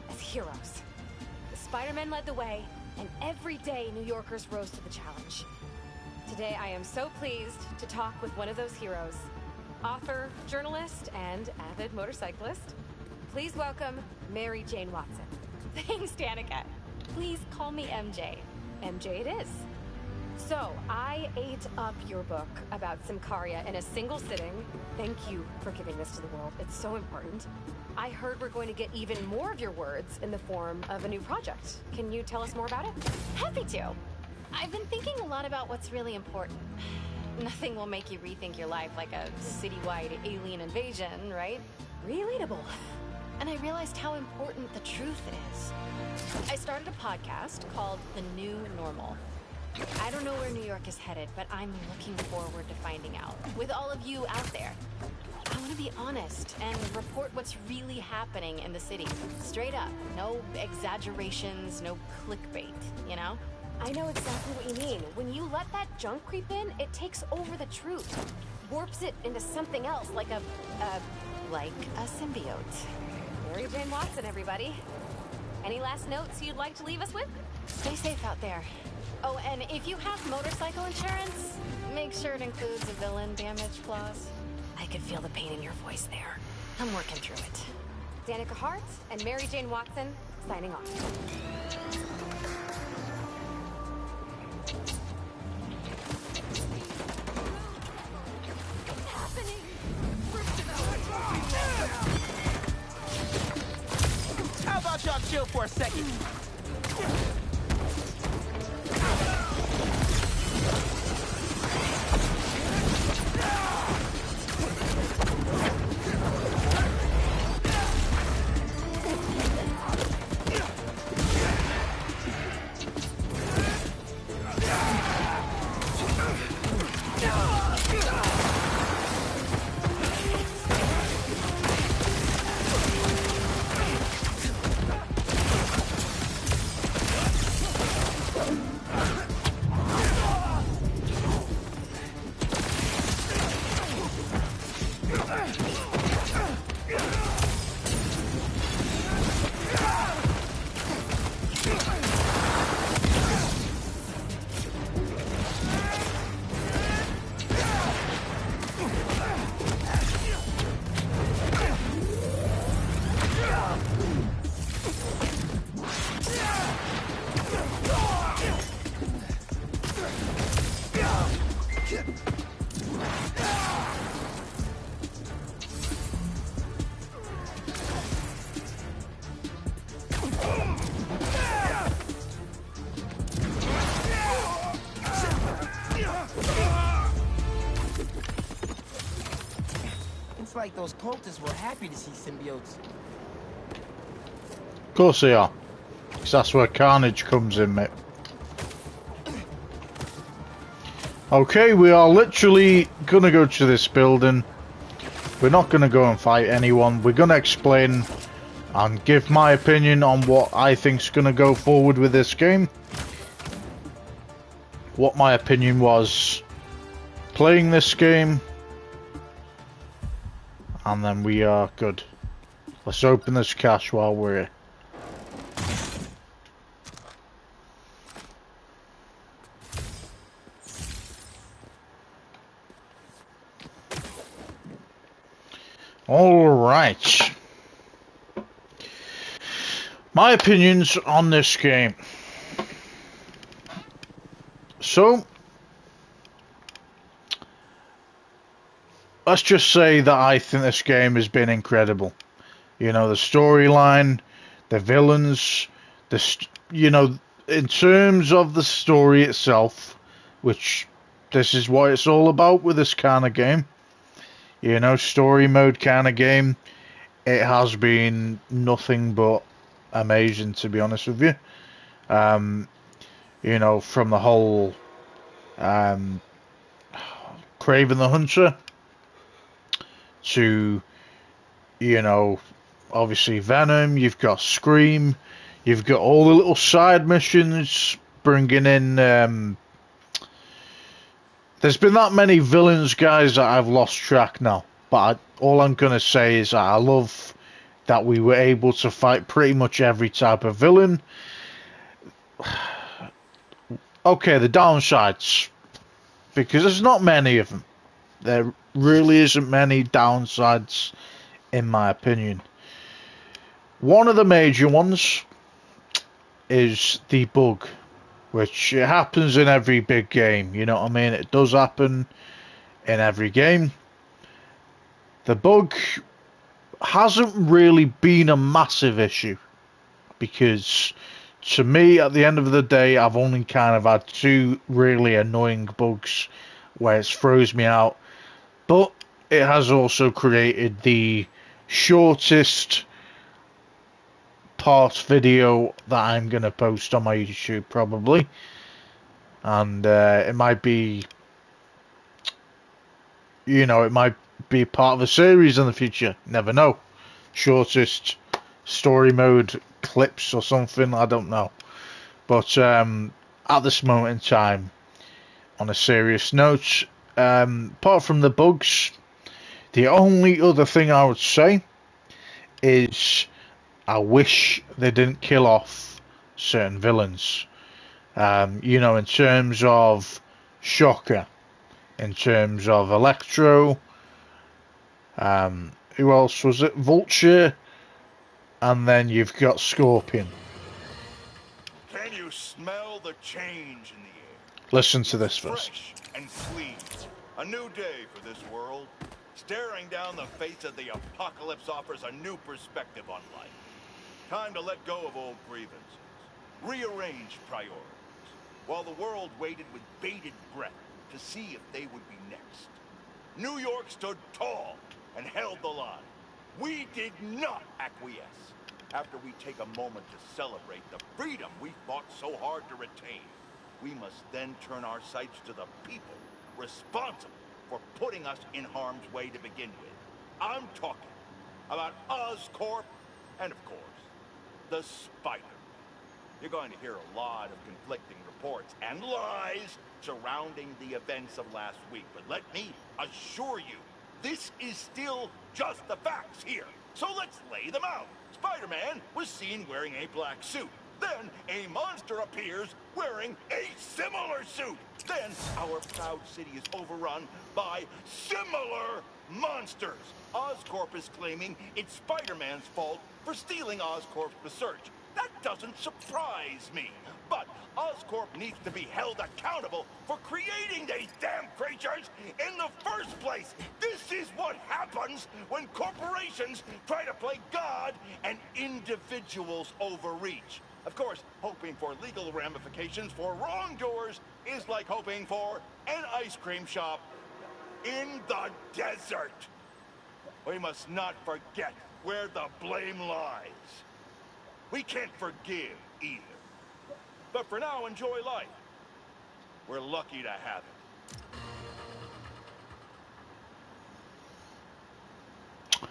As heroes. The Spider-Men led the way. and every day New Yorkers rose to the challenge. Today I am so pleased to talk with one of those heroes. Author, journalist, and avid motorcyclist. Please welcome Mary Jane Watson. Thanks, Danica. Please call me MJ. MJ it is. So, I ate up your book about Symkaria in a single sitting. Thank you for giving this to the world. It's so important. I heard we're going to get even more of your words in the form of a new project. Can you tell us more about it? Happy to. I've been thinking a lot about what's really important. Nothing will make you rethink your life like a citywide alien invasion, right? Relatable. And I realized how important the truth is. I started a podcast called The New Normal. I don't know where New York is headed, but I'm looking forward to finding out. With all of you out there. I want to be honest and report what's really happening in the city. Straight up. No exaggerations, no clickbait, you know? I know exactly what you mean. When you let that junk creep in, it takes over the truth. Warps it into something else, like a symbiote. Mary Jane Watson, everybody. Any last notes you'd like to leave us with? Stay safe out there. Oh, and if you have motorcycle insurance, make sure it includes a villain damage clause. I could feel the pain in your voice there. I'm working through it. Danica Hart and Mary Jane Watson, signing off. How about y'all chill for a second? It's like those cultists were happy to see symbiotes. Of course they are. 'Cause that's where carnage comes in, mate. Okay, we are literally gonna go to this building. We're not gonna go and fight anyone. We're gonna explain and give my opinion on what I think's gonna go forward with this game. What my opinion was playing this game. And then we are good. Let's open this cache while we're here. Alright. My opinions on this game. So, let's just say that I think this game has been incredible. You know, the storyline, the villains, you know, in terms of the story itself, which this is what it's all about with this kind of game. You know, story mode kind of game. It has been nothing but amazing, to be honest with you. You know, from the whole Kraven the Hunter to, you know, obviously Venom, you've got Scream, you've got all the little side missions, bringing in, there's been that many villains, guys, that I've lost track now, but all I'm going to say is that I love that we were able to fight pretty much every type of villain. okay, the downsides, because there's not many of them. There really isn't many downsides, in my opinion. One of the major ones is the bug, which it happens in every big game. You know what I mean? It does happen in every game. The bug hasn't really been a massive issue, because to me, at the end of the day, I've only kind of had two really annoying bugs where it throws me out. But it has also created the shortest part video that I'm going to post on my YouTube, probably. And it might be, you know, it might be part of a series in the future. Never know. Shortest story mode clips or something, I don't know. But at this moment in time, on a serious note, apart from the bugs, the only other thing I would say is I wish they didn't kill off certain villains. You know, in terms of Shocker, in terms of Electro, who else was it? Vulture, and then you've got Scorpion. Can you smell the change in the air? Listen to this first. Fresh and clean. A new day for this world. Staring down the face of the apocalypse offers a new perspective on life. Time to let go of old grievances. Rearrange priorities. While the world waited with bated breath to see if they would be next. New York stood tall and held the line. We did not acquiesce. After we take a moment to celebrate the freedom we fought so hard to retain, we must then turn our sights to the people responsible for putting us in harm's way to begin with. I'm talking about Oscorp and, of course, the Spider. You're going to hear a lot of conflicting reports and lies surrounding the events of last week, but let me assure you, this is still just the facts here. So let's lay them out. Spider-Man was seen wearing a black suit. Then a monster appears wearing a similar suit. Then our proud city is overrun by similar monsters. Oscorp is claiming it's Spider-Man's fault for stealing Oscorp's research. That doesn't surprise me. But Oscorp needs to be held accountable for creating these damn creatures in the first place. This is what happens when corporations try to play God and individuals overreach. Of course, hoping for legal ramifications for wrongdoers is like hoping for an ice cream shop in the desert. We must not forget where the blame lies. We can't forgive either. But for now, enjoy life. We're lucky to have it.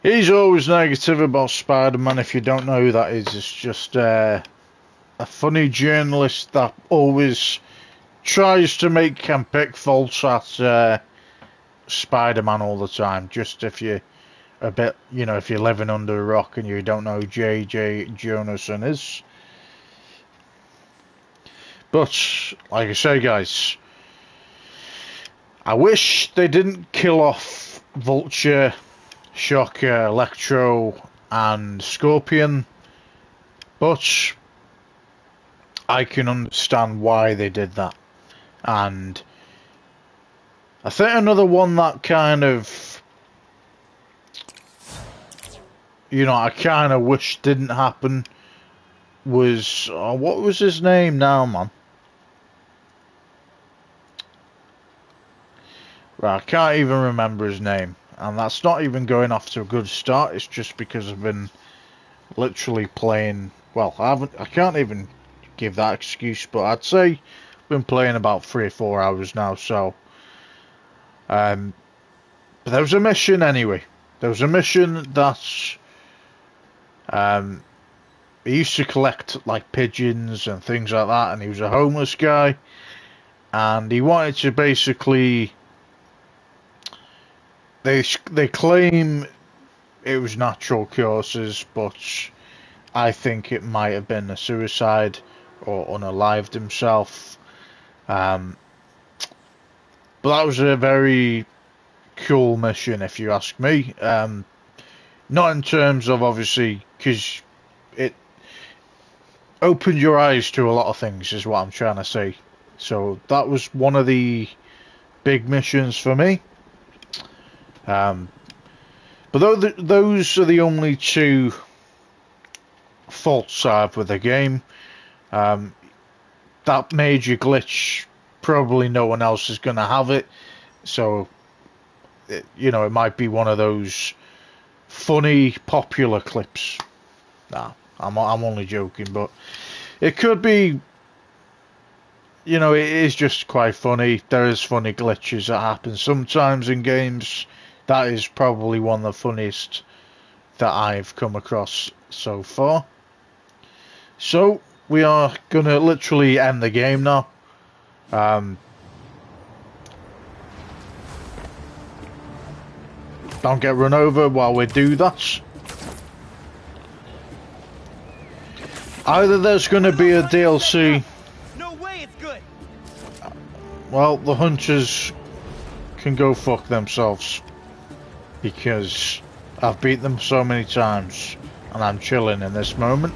He's always negative about Spider-Man. If you don't know who that is, it's just a funny journalist that always tries to make and pick faults at Spider-Man all the time. Just if you're a bit, you know, if you're living under a rock and you don't know who J.J. Jonasson is. But, like I say, guys, I wish they didn't kill off Vulture, Shocker, Electro, and Scorpion, but I can understand why they did that. And I think another one that kind of, you know, I kind of wish didn't happen was, what was his name now, man? Right, I can't even remember his name. And that's not even going off to a good start. It's just because I've been literally playing... Well, I can't even give that excuse, but I'd say I've been playing about 3 or 4 hours now, so... but there was a mission anyway. There was a mission that... he used to collect, like, pigeons and things like that, and he was a homeless guy. And he wanted to basically... They claim it was natural causes, but I think it might have been a suicide or unalived himself. But that was a very cool mission, if you ask me. Not in terms of, obviously, because it opened your eyes to a lot of things, is what I'm trying to say. So that was one of the big missions for me. But those are the only two faults I have with the game. That major glitch, probably no one else is going to have it. So, it might be one of those funny, popular clips. Nah, I'm only joking, but it could be. It is just quite funny. There is funny glitches that happen sometimes in games. That is probably one of the funniest that I've come across so far. So, we are going to literally end the game now. Don't get run over while we do that. Either there's going to be a DLC. No way, it's good. Well, the hunters can go fuck themselves, because I've beat them so many times and I'm chilling in this moment.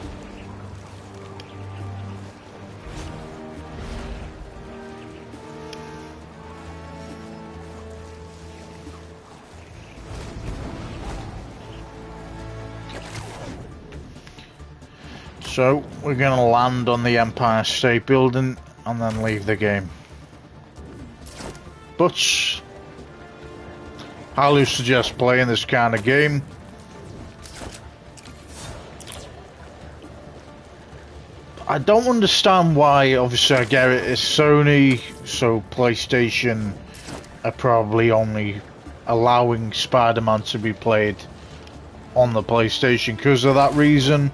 So, we're going to land on the Empire State Building and then leave the game. But I highly suggest playing this kind of game. I don't understand why, obviously I get it, it's Sony, so PlayStation are probably only allowing Spider-Man to be played on the PlayStation because of that reason.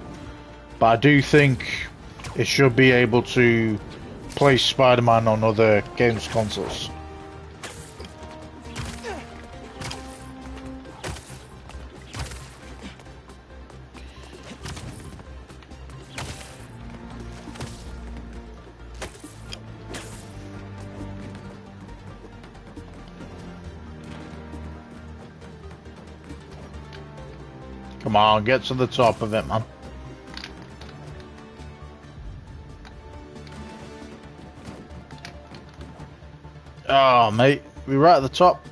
But I do think it should be able to play Spider-Man on other games consoles. Come on, get to the top of it, man. Oh, mate, we're right at the top.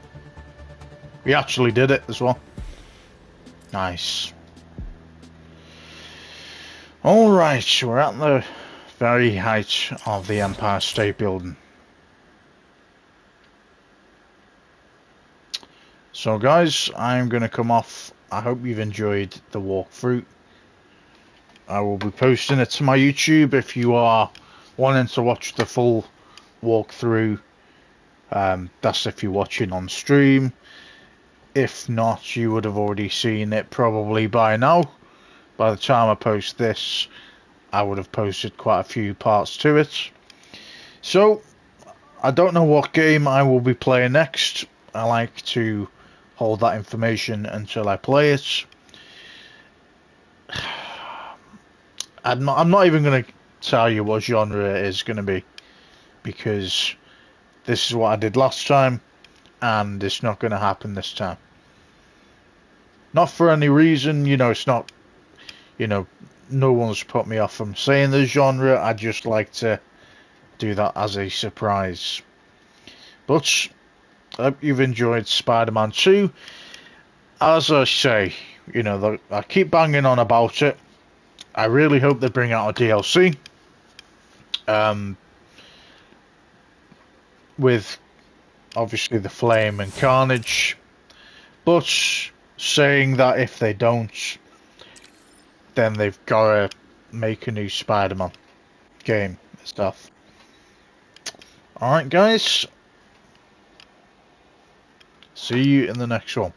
We actually did it as well. Nice. Alright, we're at the very height of the Empire State Building. So guys, I'm going to come off. I hope you've enjoyed the walkthrough. I will be posting it to my YouTube if you are wanting to watch the full walkthrough. That's if you're watching on stream. If not, you would have already seen it probably by now. By the time I post this, I would have posted quite a few parts to it. So, I don't know what game I will be playing next. I like to hold that information until I play it. I'm not even going to tell you what genre it is going to be, because this is what I did last time and it's not going to happen this time. Not for any reason, it's not, no one's put me off from saying the genre. I just like to do that as a surprise. But I hope you've enjoyed Spider-Man 2. As I say, I keep banging on about it. I really hope they bring out a DLC. With obviously the Flame and Carnage. But saying that if they don't, then they've got to make a new Spider-Man game and stuff. Alright guys. See you in the next one.